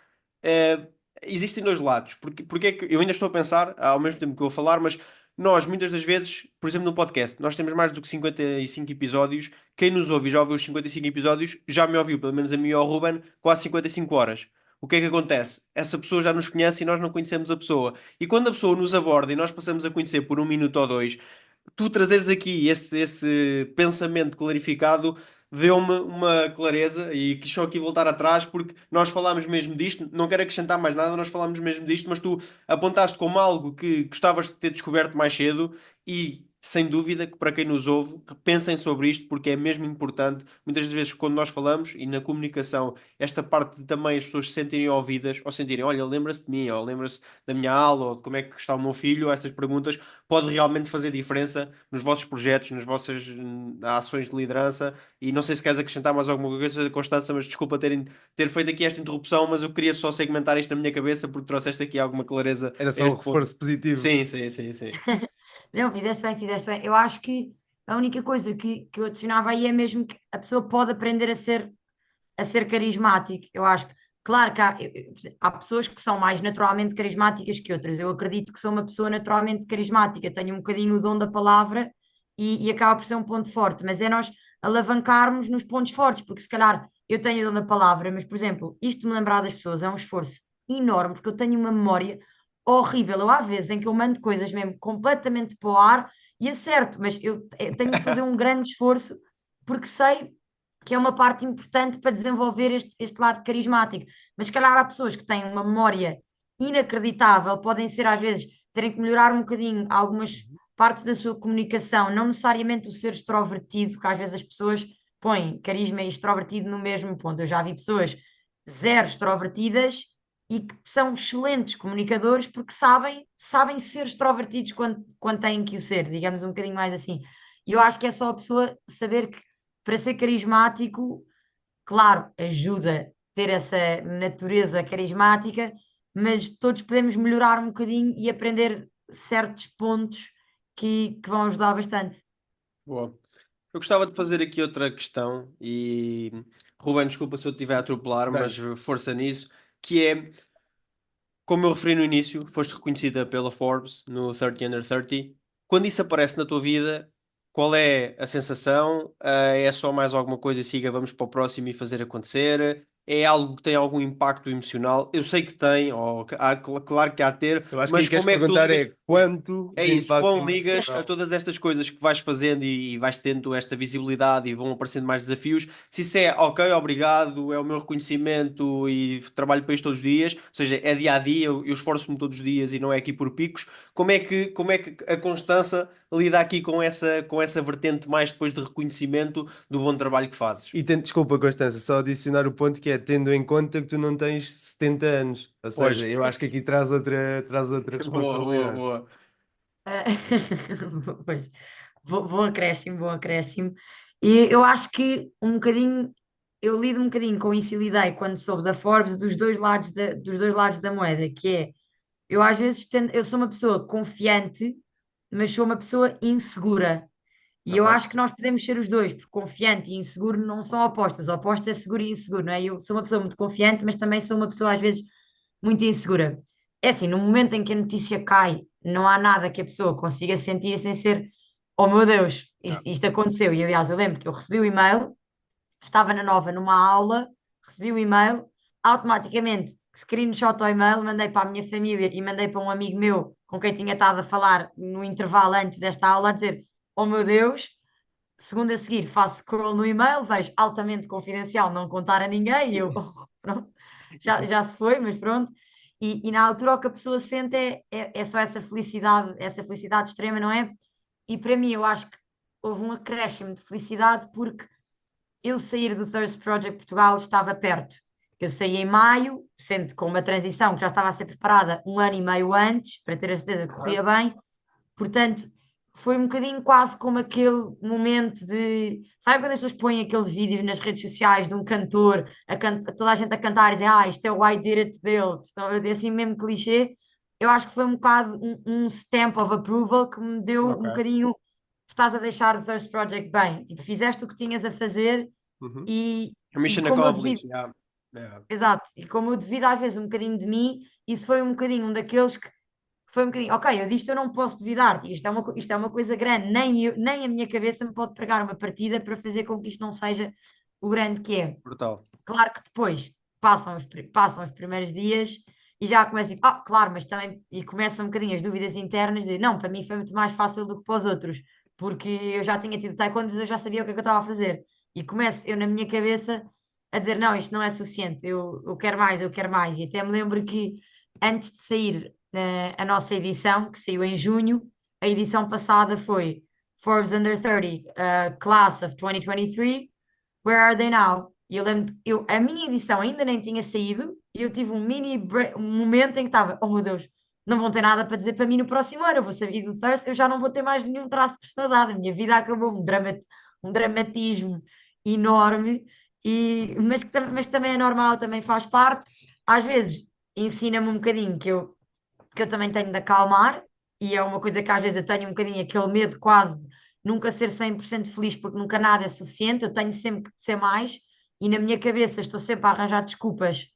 eh, Existem dois lados, porque é que eu ainda estou a pensar, ao mesmo tempo que eu vou falar, mas nós, muitas das vezes, por exemplo, no podcast, nós temos mais do que 55 episódios. Quem nos ouve e já ouviu os 55 episódios, já me ouviu, pelo menos a mim e ao Ruben, quase 55 horas. O que é que acontece? Essa pessoa já nos conhece e nós não conhecemos a pessoa. E quando a pessoa nos aborda e nós passamos a conhecer por 1 minuto ou dois, tu trazeres aqui esse pensamento clarificado deu-me uma clareza e quis só aqui voltar atrás porque nós falámos mesmo disto, não quero acrescentar mais nada, nós falámos mesmo disto, mas tu apontaste como algo que gostavas de ter descoberto mais cedo e sem dúvida que para quem nos ouve, que pensem sobre isto, porque é mesmo importante. Muitas vezes, quando nós falamos e na comunicação, esta parte de também as pessoas se sentirem ouvidas, ou sentirem, olha, lembra-se de mim, ou lembra-se da minha aula, ou de como é que está o meu filho, essas perguntas, pode realmente fazer diferença nos vossos projetos, nas vossas ações de liderança. E não sei se queres acrescentar mais alguma coisa, Constança, mas desculpa ter feito aqui esta interrupção, mas eu queria só segmentar isto na minha cabeça, porque trouxeste aqui alguma clareza Era a só um este ponto. reforço positivo. Sim, sim, sim, sim. Não, fizeste bem, fizeste bem. Eu acho que a única coisa que eu adicionava aí é mesmo que a pessoa pode aprender a ser carismático. Eu acho que, claro que há pessoas que são mais naturalmente carismáticas que outras. Eu acredito que sou uma pessoa naturalmente carismática, tenho um bocadinho o dom da palavra e acaba por ser um ponto forte, mas é nós alavancarmos nos pontos fortes, porque se calhar eu tenho o dom da palavra, mas, por exemplo, isto de me lembrar das pessoas é um esforço enorme, porque eu tenho uma memória horrível. Eu, há vezes em que eu mando coisas mesmo completamente para o ar e acerto, mas eu tenho que fazer um grande esforço porque sei que é uma parte importante para desenvolver este lado carismático. Mas, se calhar, há pessoas que têm uma memória inacreditável, podem ser, às vezes, terem que melhorar um bocadinho algumas partes da sua comunicação, não necessariamente o ser extrovertido, que às vezes as pessoas põem carisma e extrovertido no mesmo ponto. Eu já vi pessoas zero extrovertidas e que são excelentes comunicadores porque sabem ser extrovertidos quando têm que o ser, digamos um bocadinho mais assim. E eu acho que é só a pessoa saber que para ser carismático, claro, ajuda ter essa natureza carismática, mas todos podemos melhorar um bocadinho e aprender certos pontos que vão ajudar bastante. Boa. Eu gostava de fazer aqui outra questão e, Ruben, desculpa se eu te estiver a atropelar, Dá-lhe. mas força nisso, que é, como eu referi no início, foste reconhecida pela Forbes no 30 Under 30. Quando isso aparece na tua vida, qual é a sensação? É só mais alguma coisa e siga, vamos para o próximo e fazer acontecer? É algo que tem algum impacto emocional? Eu sei que tem, claro que há de ter, Eu acho que aí mas queres como é que tu perguntar ligas? é quanto É de isso, impacto quão ligas a emocional. todas estas coisas que vais fazendo e vais tendo esta visibilidade e vão aparecendo mais desafios, se isso é ok, obrigado, é o meu reconhecimento e trabalho para isto todos os dias, ou seja, é dia a dia, eu esforço-me todos os dias e não é aqui por picos, como é que a Constança lida aqui com essa vertente mais depois de reconhecimento do bom trabalho que fazes? E desculpa, Constança, só adicionar o ponto que é tendo em conta que tu não tens 70 anos. Ou seja, Pois, eu acho que aqui traz outra boa, boa, responsabilidade. boa. Ah, pois, bom acréscimo, bom acréscimo. E eu acho que um bocadinho, eu lido um bocadinho com isso e lidei quando soube da Forbes dos dois lados da moeda, que é, eu às vezes eu sou uma pessoa confiante, mas sou uma pessoa insegura. E eu Ok. acho que nós podemos ser os dois, porque confiante e inseguro não são opostos. Opostos é seguro e inseguro, não é? Eu sou uma pessoa muito confiante, mas também sou uma pessoa às vezes muito insegura. É assim, no momento em que a notícia cai, não há nada que a pessoa consiga sentir sem ser, oh meu Deus, Yeah. isto aconteceu. E aliás, eu lembro que eu recebi o e-mail, estava na Nova numa aula, recebi o e-mail, automaticamente screenshot ao e-mail, mandei para a minha família e mandei para um amigo meu com quem tinha estado a falar no intervalo antes desta aula, a dizer: oh meu Deus, segundo a seguir faço scroll no e-mail, vejo altamente confidencial, não contar a ninguém, e eu, pronto, já se foi, mas pronto. E na altura o que a pessoa sente é só essa felicidade extrema, não é? E para mim eu acho que houve um acréscimo de felicidade porque eu sair do Thirst Project Portugal estava perto. Eu saí em maio, sendo com uma transição que já estava a ser preparada um ano e meio antes, para ter a certeza que corria bem. Portanto, foi um bocadinho quase como aquele momento de. Sabe quando as pessoas põem aqueles vídeos nas redes sociais de um cantor, toda a gente a cantar e dizer, isto é o I Did It dele, então, assim mesmo clichê. Eu acho que foi um bocado um stamp of approval que me deu um Ok. bocadinho. Estás a deixar o Thirst Project bem. Tipo, fizeste o que tinhas a fazer Uhum. e Mission como eu devido. accomplished, yeah. Yeah. Exato, e como eu devido às vezes um bocadinho de mim, isso foi um bocadinho um daqueles que foi um bocadinho, ok, eu disto eu não posso duvidar, isto é uma coisa grande, nem a minha cabeça me pode pregar uma partida para fazer com que isto não seja o grande que é. Brutal. Claro que depois passam os primeiros dias e já começa tipo, claro, mas também, e começam um bocadinho as dúvidas internas de, não, para mim foi muito mais fácil do que para os outros, porque eu já tinha tido taekwondo, mas eu já sabia o que é que eu estava a fazer. E começo eu na minha cabeça a dizer, não, isto não é suficiente, eu quero mais, eu quero mais. E até me lembro que antes de sair a nossa edição, que saiu em junho, a edição passada foi Forbes Under 30, Class of 2023, where are they now? E eu lembro, a minha edição ainda nem tinha saído e eu tive um momento em que estava, oh meu Deus, não vão ter nada para dizer para mim no próximo ano, eu vou sair do Thirst, eu já não vou ter mais nenhum traço de personalidade, a minha vida acabou, um dramatismo enorme, mas que também é normal, também faz parte. Às vezes ensina-me um bocadinho que eu também tenho de acalmar, e é uma coisa que às vezes eu tenho um bocadinho aquele medo quase de nunca ser 100% feliz, porque nunca nada é suficiente, eu tenho sempre que ser mais, e na minha cabeça estou sempre a arranjar desculpas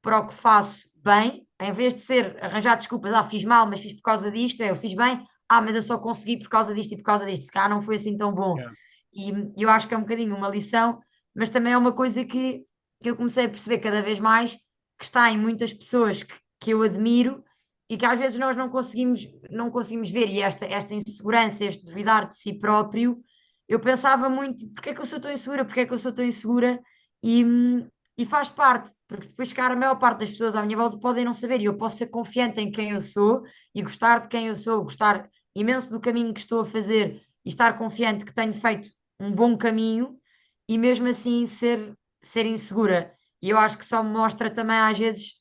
para o que faço bem, em vez de ser arranjar desculpas, fiz mal, mas fiz por causa disto, eu fiz bem, mas eu só consegui por causa disto e por causa disto, se calhar não foi assim tão bom. Yeah. E eu acho que é um bocadinho uma lição, mas também é uma coisa que eu comecei a perceber cada vez mais, que está em muitas pessoas que eu admiro e que às vezes nós não conseguimos ver, e esta insegurança, este duvidar de si próprio, eu pensava muito, porque é que eu sou tão insegura, porque é que eu sou tão insegura, e, e faz parte, porque depois, cara, a maior parte das pessoas à minha volta podem não saber, e eu posso ser confiante em quem eu sou e gostar de quem eu sou, gostar imenso do caminho que estou a fazer e estar confiante que tenho feito um bom caminho e mesmo assim ser insegura. E eu acho que só me mostra também, às vezes,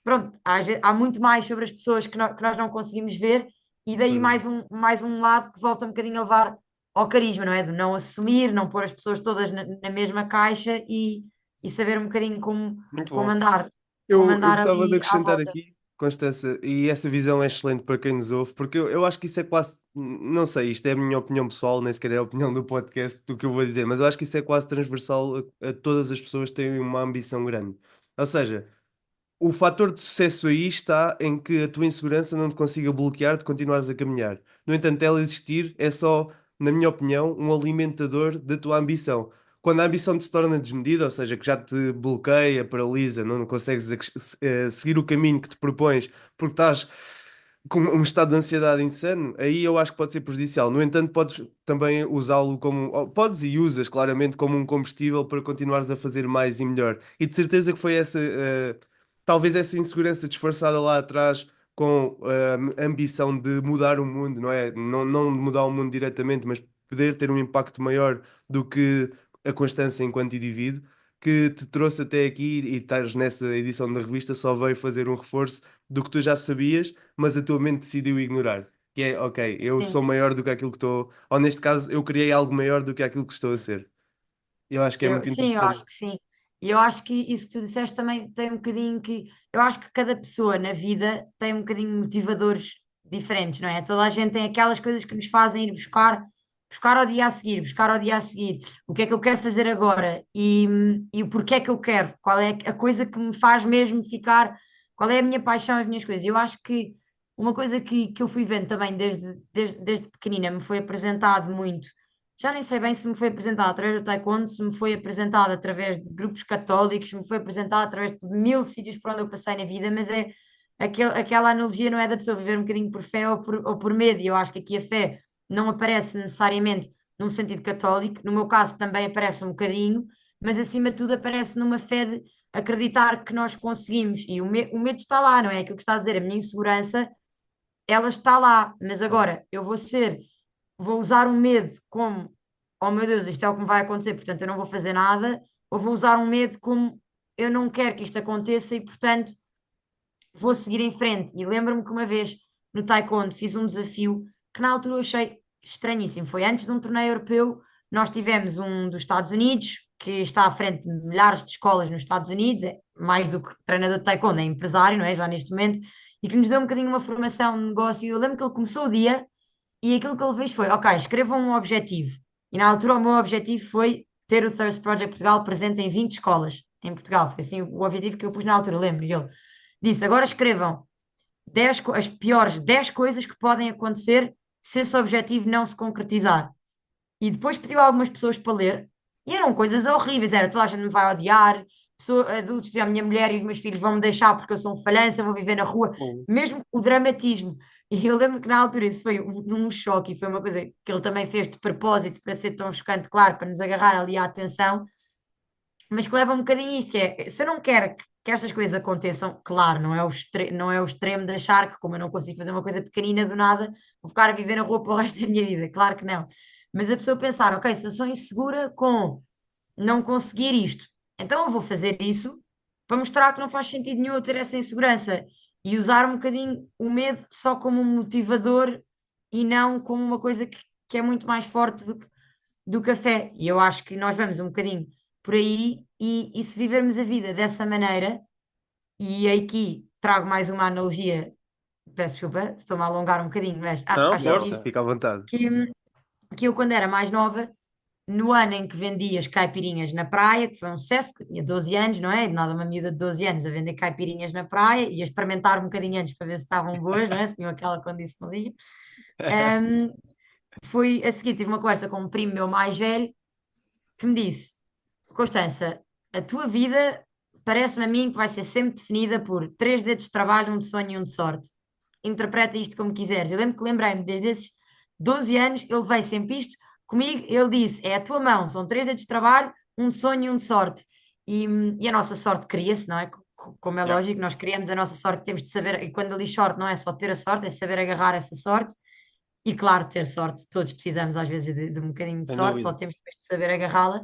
pronto, há muito mais sobre as pessoas que nós não conseguimos ver, e daí Uhum. mais um lado que volta um bocadinho a levar ao carisma, não é? De não assumir, não pôr as pessoas todas na mesma caixa e saber um bocadinho como, Muito como bom. andar, como Eu andar gostava de ali à acrescentar volta. aqui, Constança, e essa visão é excelente para quem nos ouve, porque eu acho que isso é quase, não sei, isto é a minha opinião pessoal, nem sequer é a opinião do podcast do que eu vou dizer, mas eu acho que isso é quase transversal a todas as pessoas que têm uma ambição grande. Ou seja, o fator de sucesso aí está em que a tua insegurança não te consiga bloquear de continuares a caminhar. No entanto, ela existir é só, na minha opinião, um alimentador da tua ambição. Quando a ambição te se torna desmedida, ou seja, que já te bloqueia, paralisa, não consegues seguir o caminho que te propões porque estás com um estado de ansiedade insano, aí eu acho que pode ser prejudicial. No entanto, podes também usá-lo como, podes e usas claramente como um combustível para continuares a fazer mais e melhor. E de certeza que foi essa, talvez essa insegurança disfarçada lá atrás com a ambição de mudar o mundo, não é? Não mudar o mundo diretamente, mas poder ter um impacto maior do que a constância enquanto indivíduo, que te trouxe até aqui e estás nessa edição da revista só veio fazer um reforço do que tu já sabias, mas a tua mente decidiu ignorar. Que é, ok, eu Sim. sou maior do que aquilo que estou, ou neste caso, eu criei algo maior do que aquilo que estou a ser. Eu acho que é muito Sim, eu acho interessante. que sim. E eu acho que isso que tu disseste também tem um bocadinho que. Eu acho que cada pessoa na vida tem um bocadinho de motivadores diferentes, não é? Toda a gente tem aquelas coisas que nos fazem ir buscar ao dia a seguir, buscar ao dia a seguir. O que é que eu quero fazer agora? E o porquê é que eu quero? Qual é a coisa que me faz mesmo ficar? Qual é a minha paixão, as minhas coisas? Eu acho que uma coisa que eu fui vendo também desde pequenina me foi apresentado muito. Já nem sei bem se me foi apresentado através do taekwondo, se me foi apresentado através de grupos católicos, se me foi apresentado através de mil sítios por onde eu passei na vida, mas é aquela analogia, não é, da pessoa viver um bocadinho por fé ou por medo, e eu acho que aqui a fé não aparece necessariamente num sentido católico, no meu caso também aparece um bocadinho, mas acima de tudo aparece numa fé de acreditar que nós conseguimos, e o medo está lá, não é? Aquilo que está a dizer, a minha insegurança, ela está lá, mas agora eu vou usar um medo como, oh meu Deus, isto é o que me vai acontecer, portanto eu não vou fazer nada, ou vou usar um medo como eu não quero que isto aconteça e, portanto, vou seguir em frente. E lembro-me que uma vez no Taekwondo fiz um desafio que na altura eu achei estranhíssimo. Foi antes de um torneio europeu, nós tivemos um dos Estados Unidos, que está à frente de milhares de escolas nos Estados Unidos, é mais do que treinador de Taekwondo, é empresário, não é? Já neste momento, e que nos deu um bocadinho uma formação de negócio. E eu lembro que ele começou o dia e aquilo que ele fez foi, ok, escrevam um objetivo. E na altura o meu objetivo foi ter o Thirst Project Portugal presente em 20 escolas em Portugal. Foi assim o objetivo que eu pus na altura, lembro. E ele disse, agora escrevam as piores 10 coisas que podem acontecer se esse objetivo não se concretizar. E depois pediu a algumas pessoas para ler, e eram coisas horríveis, era toda a gente me vai odiar, adultos e a minha mulher e os meus filhos vão me deixar porque eu sou um falhança, eu vou viver na rua, Bom. mesmo o dramatismo. E eu lembro que na altura isso foi um choque e foi uma coisa que ele também fez de propósito para ser tão chocante, claro, para nos agarrar ali à atenção. mas que leva um bocadinho a isto, que é, se eu não quero que estas coisas aconteçam, claro, não é o extremo de achar que como eu não consigo fazer uma coisa pequenina do nada, vou ficar a viver na rua para o resto da minha vida, claro que não. Mas a pessoa pensar, ok, se eu sou insegura com não conseguir isto, então eu vou fazer isso para mostrar que não faz sentido nenhum eu ter essa insegurança e usar um bocadinho o medo só como um motivador e não como uma coisa que é muito mais forte do café. E eu acho que nós vamos um bocadinho por aí e se vivermos a vida dessa maneira, e aqui trago mais uma analogia, peço desculpa, estou-me a alongar um bocadinho, mas acho que Não, faz Não, sentido, força. fica à vontade. que eu quando era mais nova, no ano em que vendi as caipirinhas na praia, que foi um sucesso, porque eu tinha 12 anos, não é? De nada uma miúda de 12 anos a vender caipirinhas na praia e a experimentar um bocadinho antes para ver se estavam boas, não é? Se tinham aquela condiçãozinha. Um, Foi a seguir, tive uma conversa com um primo meu mais velho que me disse: Constança, a tua vida parece-me a mim que vai ser sempre definida por três dedos de trabalho, um de sonho e um de sorte. Interpreta isto como quiseres. Eu lembro que lembrei-me, desde esses 12 anos, ele veio sempre isto comigo. Ele disse: É a tua mão, são três dedos de trabalho, um de sonho e um de sorte. E a nossa sorte cria-se, não é? Como é Yeah. lógico, nós criamos a nossa sorte, temos de saber. E quando ali sorte, não é só ter a sorte, é saber agarrar essa sorte. E claro, ter sorte, todos precisamos às vezes de um bocadinho de Sem sorte, só dúvida. temos depois de saber agarrá-la.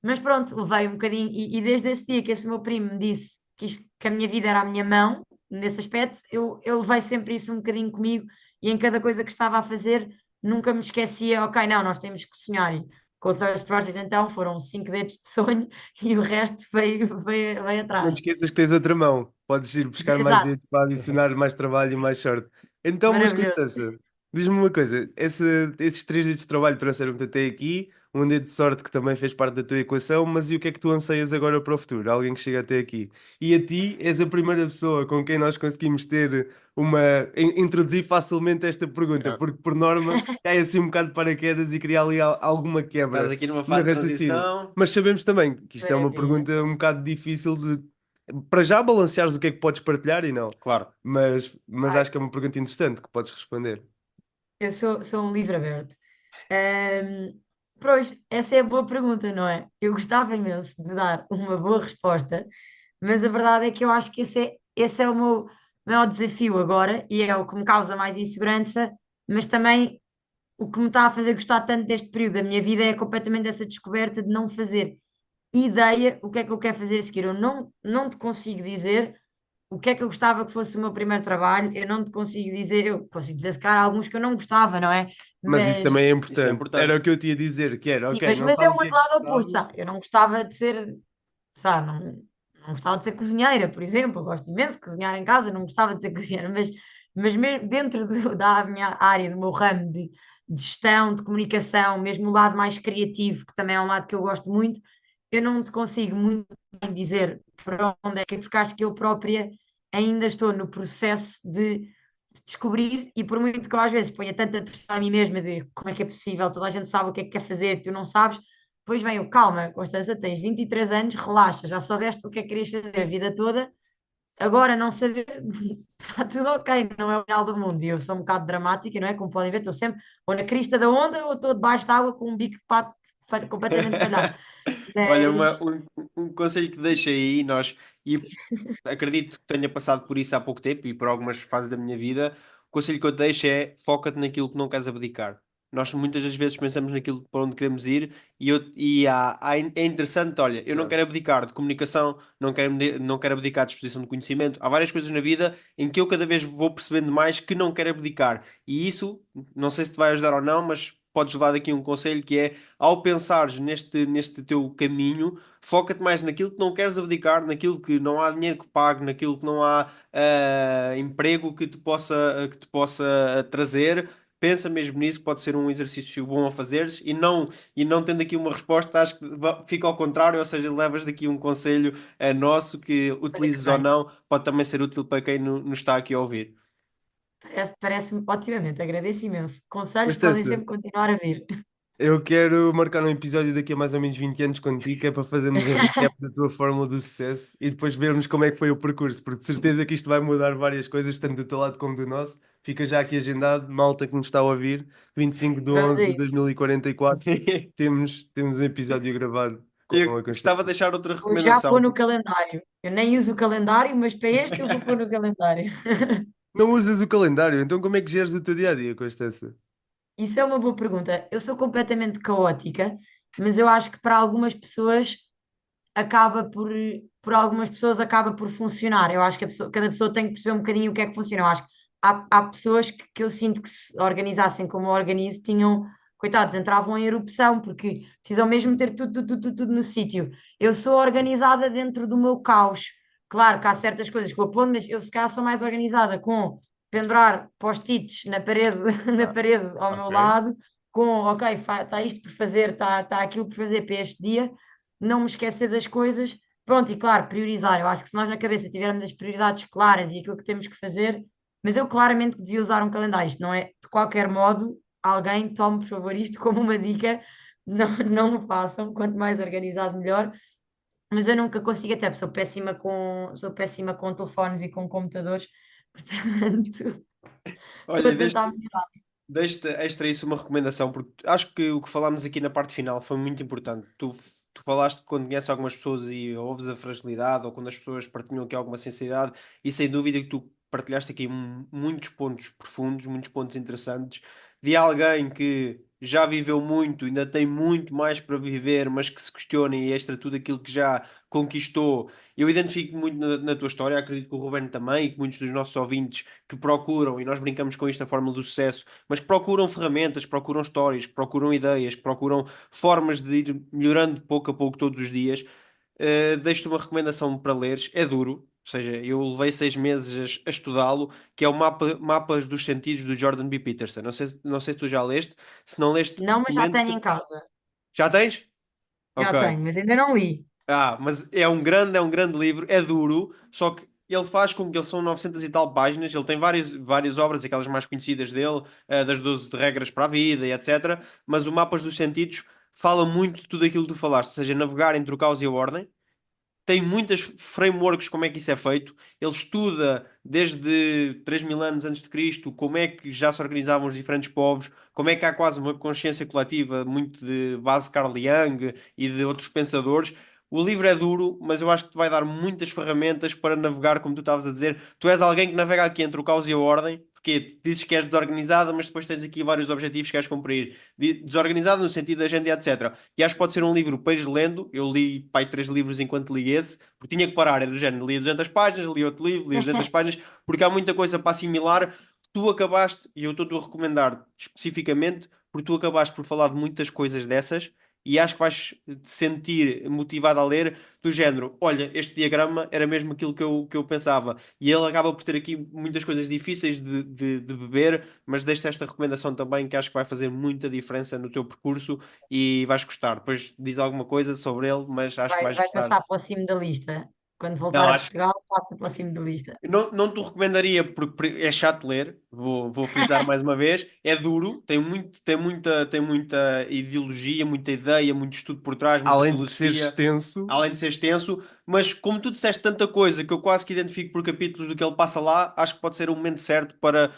Mas pronto, levei um bocadinho, e desde esse dia que esse meu primo me disse que a minha vida era a minha mão, nesse aspecto, eu levei sempre isso um bocadinho comigo, e em cada coisa que estava a fazer, nunca me esquecia, ok, não, nós temos que sonhar. E com o Thirst Project, então, foram 5 dedos de sonho, e o resto veio Não te atrás. esqueças que tens outra mão. Podes ir buscar mais Exato, dedos para adicionar mais trabalho e mais sorte. Então, mas maravilhoso. Constança, diz-me uma coisa: esses três dedos de trabalho trouxeram-te até aqui, um dedo de sorte que também fez parte da tua equação, mas e o que é que tu anseias agora para o futuro? Alguém que chega até aqui. E a ti és a primeira pessoa com quem nós conseguimos ter uma. Introduzir facilmente esta pergunta, Yeah. porque por norma cai assim um bocado de paraquedas e cria ali alguma Estás quebra aqui numa no fase de raciocínio. transição. Mas sabemos também que isto é uma Maravilha. pergunta um bocado difícil de para já balanceares o que é que podes partilhar e não. Claro. Mas Ai, acho que é uma pergunta interessante que podes responder. eu sou um livro aberto. Pois, essa é a boa pergunta, não é? Eu gostava imenso de dar uma boa resposta, mas a verdade é que eu acho que esse é o meu maior desafio agora e é o que me causa mais insegurança, mas também o que me está a fazer gostar tanto deste período da minha vida é completamente essa descoberta de não fazer ideia o que é que eu quero fazer a seguir. Eu não te consigo dizer o que é que eu gostava que fosse o meu primeiro trabalho, eu não te consigo dizer, eu consigo dizer se calhar alguns que eu não gostava, não é? Mas isso Mas também é Isso é importante. Era importante. o que eu te ia dizer, que era, sim, ok, não mas é o sabes o que é outro que lado oposto, gostavas. sabe? Eu não gostava de ser, sabe, não gostava de ser cozinheira, por exemplo. Eu gosto imenso de cozinhar em casa, não gostava de ser cozinheira, mas mesmo dentro da minha área, do meu ramo de gestão, de comunicação, mesmo o lado mais criativo, que também é um lado que eu gosto muito, eu não te consigo muito bem dizer para onde é que, porque acho que eu própria ainda estou no processo de descobrir, e por muito que eu às vezes ponha tanta pressão a mim mesma de como é que é possível, toda a gente sabe o que é que quer fazer, tu não sabes. Depois vem o calma, Constança, tens 23 anos, relaxa, já soubeste o que é que querias fazer a vida toda, agora não saber, está tudo ok, não é o final do mundo. E eu sou um bocado dramática, não é? Como podem ver, estou sempre ou na crista da onda ou estou debaixo de água com um bico de pato completamente falhado. Olha, Mas um conselho que deixo aí, e acredito que tenha passado por isso há pouco tempo e por algumas fases da minha vida. O conselho que eu te deixo é foca-te naquilo que não queres abdicar. Nós muitas das vezes pensamos naquilo para onde queremos ir é interessante, olha, eu não Yeah. quero abdicar de comunicação, não quero abdicar de exposição de conhecimento. Há várias coisas na vida em que eu cada vez vou percebendo mais que não quero abdicar. E isso, não sei se te vai ajudar ou não, mas podes levar daqui um conselho que é, ao pensares neste teu caminho, foca-te mais naquilo que não queres abdicar, naquilo que não há dinheiro que pague, naquilo que não há emprego que te possa trazer. Pensa mesmo nisso, pode ser um exercício bom a fazeres e não tendo aqui uma resposta, acho que fica ao contrário, ou seja, levas daqui um conselho nosso que olha que utilizes ou bem, não, pode também ser útil para quem nos está aqui a ouvir. parece-me otimamente, agradeço imenso. Conselhos podem Constança, sempre continuar a vir. eu quero marcar um episódio daqui a mais ou menos 20 anos contigo, que é para fazermos um recap da tua fórmula do sucesso e depois vermos como é que foi o percurso, porque de certeza que isto vai mudar várias coisas, tanto do teu lado como do nosso. Fica já aqui agendado, malta que nos está a ouvir, 25 de Vamos 11 a de isso. 2044, temos um episódio gravado com Eu a gostava de Constança. deixar outra Vou já pôr recomendação. no calendário. Eu nem uso o calendário, mas para este eu vou pôr no calendário. Não usas o calendário, então como é que geres o teu dia a dia, Constança? Isso é uma boa pergunta. Eu sou completamente caótica, mas eu acho que para algumas pessoas acaba por algumas pessoas acaba por funcionar. Eu acho que cada pessoa tem que perceber um bocadinho o que é que funciona. Eu acho que há pessoas que eu sinto que se organizassem como eu organizo, tinham, coitados, entravam em erupção, porque precisam mesmo ter tudo no sítio. Eu sou organizada dentro do meu caos. Claro que há certas coisas que vou pondo, mas eu se calhar sou mais organizada com pendurar post-its na parede, na Ah, parede ao meu ok. lado, com, ok, está isto por fazer, está aquilo por fazer para este dia, não me esquecer das coisas. Pronto, e claro, priorizar. Eu acho que se nós na cabeça tivermos as prioridades claras e aquilo que temos que fazer, mas eu claramente que devia usar um calendário. Isto não é, de qualquer modo, alguém tome, por favor, isto como uma dica. Não o façam, quanto mais organizado, melhor. Mas eu nunca consigo, até porque sou péssima com telefones e com computadores, portanto, estou a Olha, tentar melhorar. deixa-te extra isso uma recomendação, porque acho que o que falámos aqui na parte final foi muito importante. Tu falaste que quando conheces algumas pessoas e ouves a fragilidade, ou quando as pessoas partilham aqui alguma sinceridade, e sem dúvida que tu partilhaste aqui muitos pontos profundos, muitos pontos interessantes, de alguém que já viveu muito, ainda tem muito mais para viver, mas que se questiona e extra tudo aquilo que já conquistou. Eu identifico muito na tua história, acredito que o Ruben também, e que muitos dos nossos ouvintes que procuram, e nós brincamos com isto na Fórmula do Sucesso, mas que procuram ferramentas, procuram histórias, que procuram ideias, que procuram formas de ir melhorando pouco a pouco todos os dias. Deixo-te uma recomendação para leres, é duro, ou seja, eu levei 6 meses a estudá-lo, que é o Mapas dos Sentidos do Jordan B. Peterson. Não sei se tu já leste, se não leste, Não, mas já tenho recomendo-te. em casa. Já tens? Já Ok. tenho, mas ainda não li. Mas é um grande livro, é duro, só que ele faz com que ele são 900 e tal páginas, ele tem várias obras, aquelas mais conhecidas dele, das 12 regras para a vida e etc. Mas o Mapas dos Sentidos fala muito de tudo aquilo que tu falaste, ou seja, navegar entre o caos e a ordem. Tem muitas frameworks como é que isso é feito. Ele estuda desde 3000 anos antes de Cristo como é que já se organizavam os diferentes povos, como é que há quase uma consciência coletiva muito de base Carl Jung e de outros pensadores. O livro é duro, mas eu acho que te vai dar muitas ferramentas para navegar, como tu estavas a dizer. Tu és alguém que navega aqui entre o caos e a ordem, porque dizes que és desorganizada, mas depois tens aqui vários objetivos que queres cumprir. Desorganizada no sentido da agenda, etc. E acho que pode ser um livro para ir lendo. Eu li, pai, 3 livros enquanto li esse, porque tinha que parar, era do género, lia 200 páginas, li outro livro, li 200 páginas, porque há muita coisa para assimilar. Tu acabaste, e eu estou-te a recomendar especificamente, porque tu acabaste por falar de muitas coisas dessas, e acho que vais te sentir motivado a ler, do género, olha, este diagrama era mesmo aquilo que eu pensava, e ele acaba por ter aqui muitas coisas difíceis de beber, mas deixo esta recomendação também que acho que vai fazer muita diferença no teu percurso e vais gostar. Depois diz alguma coisa sobre ele, mas acho que Vai, vais vai gostar. passar para o cimo da lista. Quando Não, voltar a acho. Portugal, passa para o cimo da lista. Não te recomendaria porque é chato de ler, vou frisar mais uma vez. É duro, tem muita ideologia, muita ideia, muito estudo por trás, muita Além de ser filosofia, extenso, além de ser extenso. Mas como tu disseste tanta coisa que eu quase que identifico por capítulos do que ele passa lá, acho que pode ser o momento certo para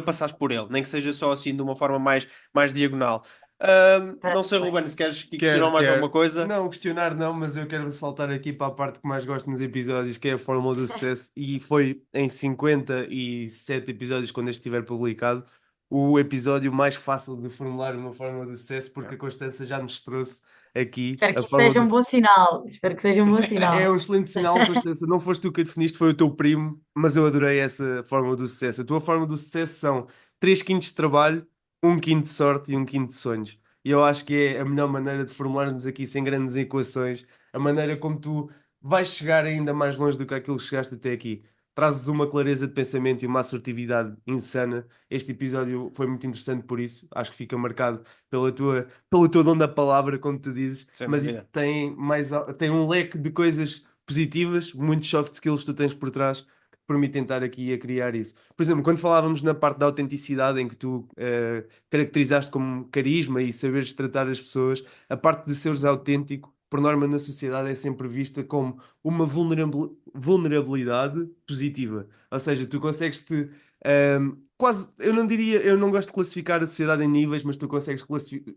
passares por ele, nem que seja só assim de uma forma mais diagonal. Não Parece sei, bem. Ruben, se queres questionar quero, mais alguma quero. coisa. Não questionar, não, mas eu quero saltar aqui para a parte que mais gosto nos episódios, que é a Fórmula do Sucesso. E foi em 57 episódios, quando este estiver publicado, o episódio mais fácil de formular uma Fórmula do Sucesso, porque a Constança já nos trouxe aqui Espero a que isso Fórmula seja do um bom Sucesso. sinal. Espero que seja um bom É sinal. um excelente sinal, Constança. Não foste tu que a definiste, foi o teu primo, mas eu adorei essa Fórmula do Sucesso. A tua Fórmula do Sucesso são 3 quintos de trabalho, 1 quinto de sorte e 1 quinto de sonhos. E eu acho que é a melhor maneira de formularmos aqui sem grandes equações, a maneira como tu vais chegar ainda mais longe do que aquilo que chegaste até aqui. Trazes uma clareza de pensamento e uma assertividade insana. Este episódio foi muito interessante por isso. Acho que fica marcado pelo teu dom da palavra, como tu dizes, Sem mas isso dúvida. tem um leque de coisas positivas, muitos soft skills que tu tens por trás que permitem estar aqui a criar isso. Por exemplo, quando falávamos na parte da autenticidade, em que tu caracterizaste como carisma e saberes tratar as pessoas, a parte de seres autêntico, por norma na sociedade, é sempre vista como uma vulnerabilidade positiva. Ou seja, tu consegues te quase, eu não diria, eu não gosto de classificar a sociedade em níveis, mas tu consegues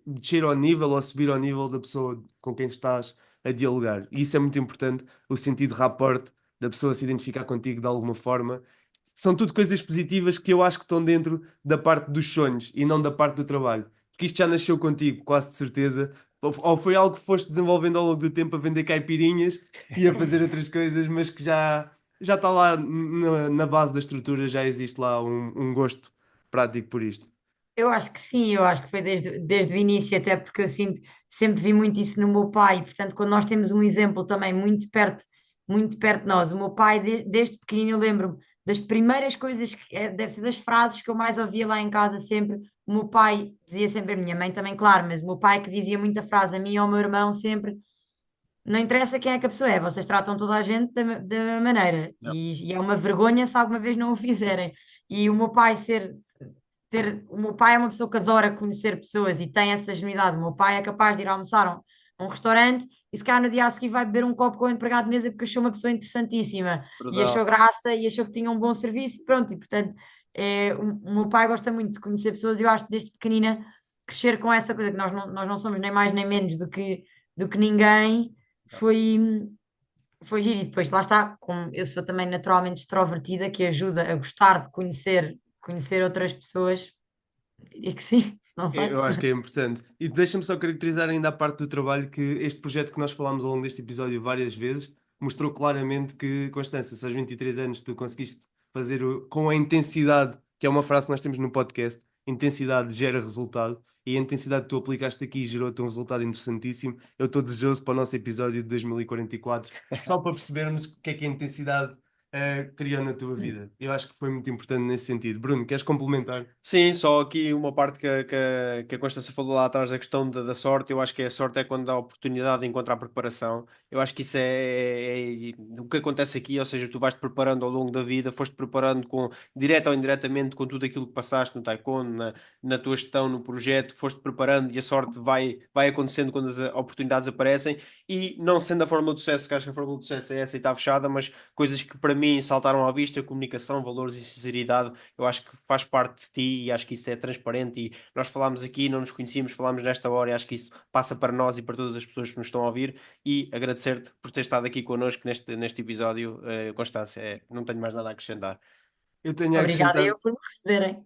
descer ao nível ou subir ao nível da pessoa com quem estás a dialogar. E isso é muito importante, o sentido de rapport, da pessoa se identificar contigo de alguma forma. São tudo coisas positivas que eu acho que estão dentro da parte dos sonhos e não da parte do trabalho. Porque isto já nasceu contigo, quase de certeza. Ou foi algo que foste desenvolvendo ao longo do tempo a vender caipirinhas e a fazer outras coisas, mas que já está lá na base da estrutura, já existe lá um gosto prático por isto. Eu acho que sim, eu acho que foi desde o início, até porque eu sinto, sempre vi muito isso no meu pai, e, portanto, quando nós temos um exemplo também muito perto de nós, o meu pai, desde pequenino, eu lembro-me das primeiras coisas, deve ser das frases que eu mais ouvia lá em casa sempre, o meu pai dizia sempre, a minha mãe também, claro, mas o meu pai que dizia muita frase a mim e ao meu irmão sempre, não interessa quem é que a pessoa é, vocês tratam toda a gente da mesma maneira, Yep. e é uma vergonha se alguma vez não o fizerem, e o meu pai o meu pai é uma pessoa que adora conhecer pessoas e tem essa genuidade. O meu pai é capaz de ir almoçar a um restaurante e se calhar no dia a seguir vai beber um copo com o empregado de mesa porque achou uma pessoa interessantíssima e Verdade. achou graça e achou que tinha um bom serviço e pronto. E portanto, o meu pai gosta muito de conhecer pessoas e eu acho que desde pequenina crescer com essa coisa que nós não somos nem mais nem menos do que ninguém foi giro. E depois lá está, como eu sou também naturalmente extrovertida, que ajuda a gostar de conhecer outras pessoas, diria que sim, não sei. Eu acho que é importante. E deixa-me só caracterizar ainda a parte do trabalho que este projeto que nós falámos ao longo deste episódio várias vezes mostrou claramente que, Constança, se aos 23 anos tu conseguiste fazer com a intensidade, que é uma frase que nós temos no podcast, intensidade gera resultado, e a intensidade que tu aplicaste aqui gerou-te um resultado interessantíssimo. Eu estou desejoso para o nosso episódio de 2044, só para percebermos o que é a intensidade criou na tua vida. Eu acho que foi muito importante nesse sentido. Bruno, queres complementar? Sim, só aqui uma parte que a Constança falou lá atrás da questão da sorte. Eu acho que a sorte é quando dá a oportunidade de encontrar preparação. Eu acho que isso é o que acontece aqui, ou seja, tu vais-te preparando ao longo da vida, foste preparando direto ou indiretamente com tudo aquilo que passaste no taekwondo, na tua gestão, no projeto, foste preparando e a sorte vai acontecendo quando as oportunidades aparecem. E não sendo a fórmula do sucesso, que acho que a fórmula do sucesso é essa e está fechada, mas coisas que para mim saltaram à vista, comunicação, valores e sinceridade, eu acho que faz parte de ti e acho que isso é transparente e nós falámos aqui, não nos conhecíamos, falámos nesta hora e acho que isso passa para nós e para todas as pessoas que nos estão a ouvir e agradecer-te por ter estado aqui connosco neste episódio, Constância. Não tenho mais nada a acrescentar. Eu tenho a Obrigada acrescentar. eu por me receberem.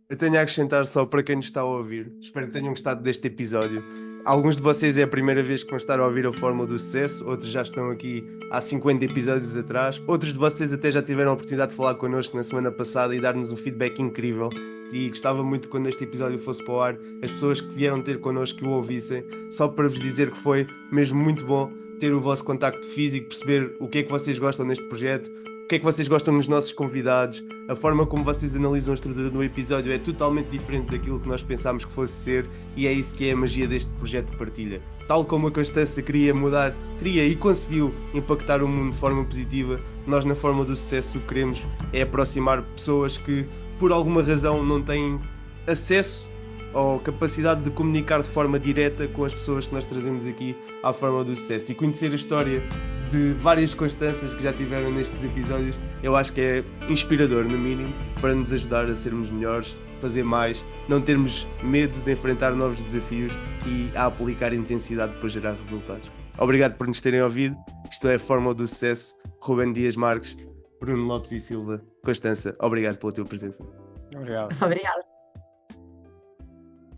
Eu tenho a acrescentar só para quem nos está a ouvir. Espero que tenham gostado deste episódio. Alguns de vocês é a primeira vez que vão estar a ouvir a Fórmula do Sucesso, outros já estão aqui há 50 episódios atrás, outros de vocês até já tiveram a oportunidade de falar connosco na semana passada e dar-nos um feedback incrível. E gostava muito quando este episódio fosse para o ar, as pessoas que vieram ter connosco que o ouvissem, só para vos dizer que foi mesmo muito bom ter o vosso contacto físico, perceber o que é que vocês gostam neste projeto, o que é que vocês gostam nos nossos convidados, a forma como vocês analisam a estrutura do episódio é totalmente diferente daquilo que nós pensámos que fosse ser e é isso que é a magia deste projeto de partilha. Tal como a Constância queria e conseguiu impactar o mundo de forma positiva, nós na Fórmula do Sucesso o que queremos é aproximar pessoas que por alguma razão não têm acesso ou capacidade de comunicar de forma direta com as pessoas que nós trazemos aqui à Fórmula do Sucesso e conhecer a história de várias Constâncias que já tiveram nestes episódios, eu acho que é inspirador, no mínimo, para nos ajudar a sermos melhores, fazer mais, não termos medo de enfrentar novos desafios e a aplicar intensidade para gerar resultados. Obrigado por nos terem ouvido. Isto é a Fórmula do Sucesso. Ruben Dias Marques, Bruno Lopes e Silva. Constança, obrigado pela tua presença. Obrigado. Obrigada.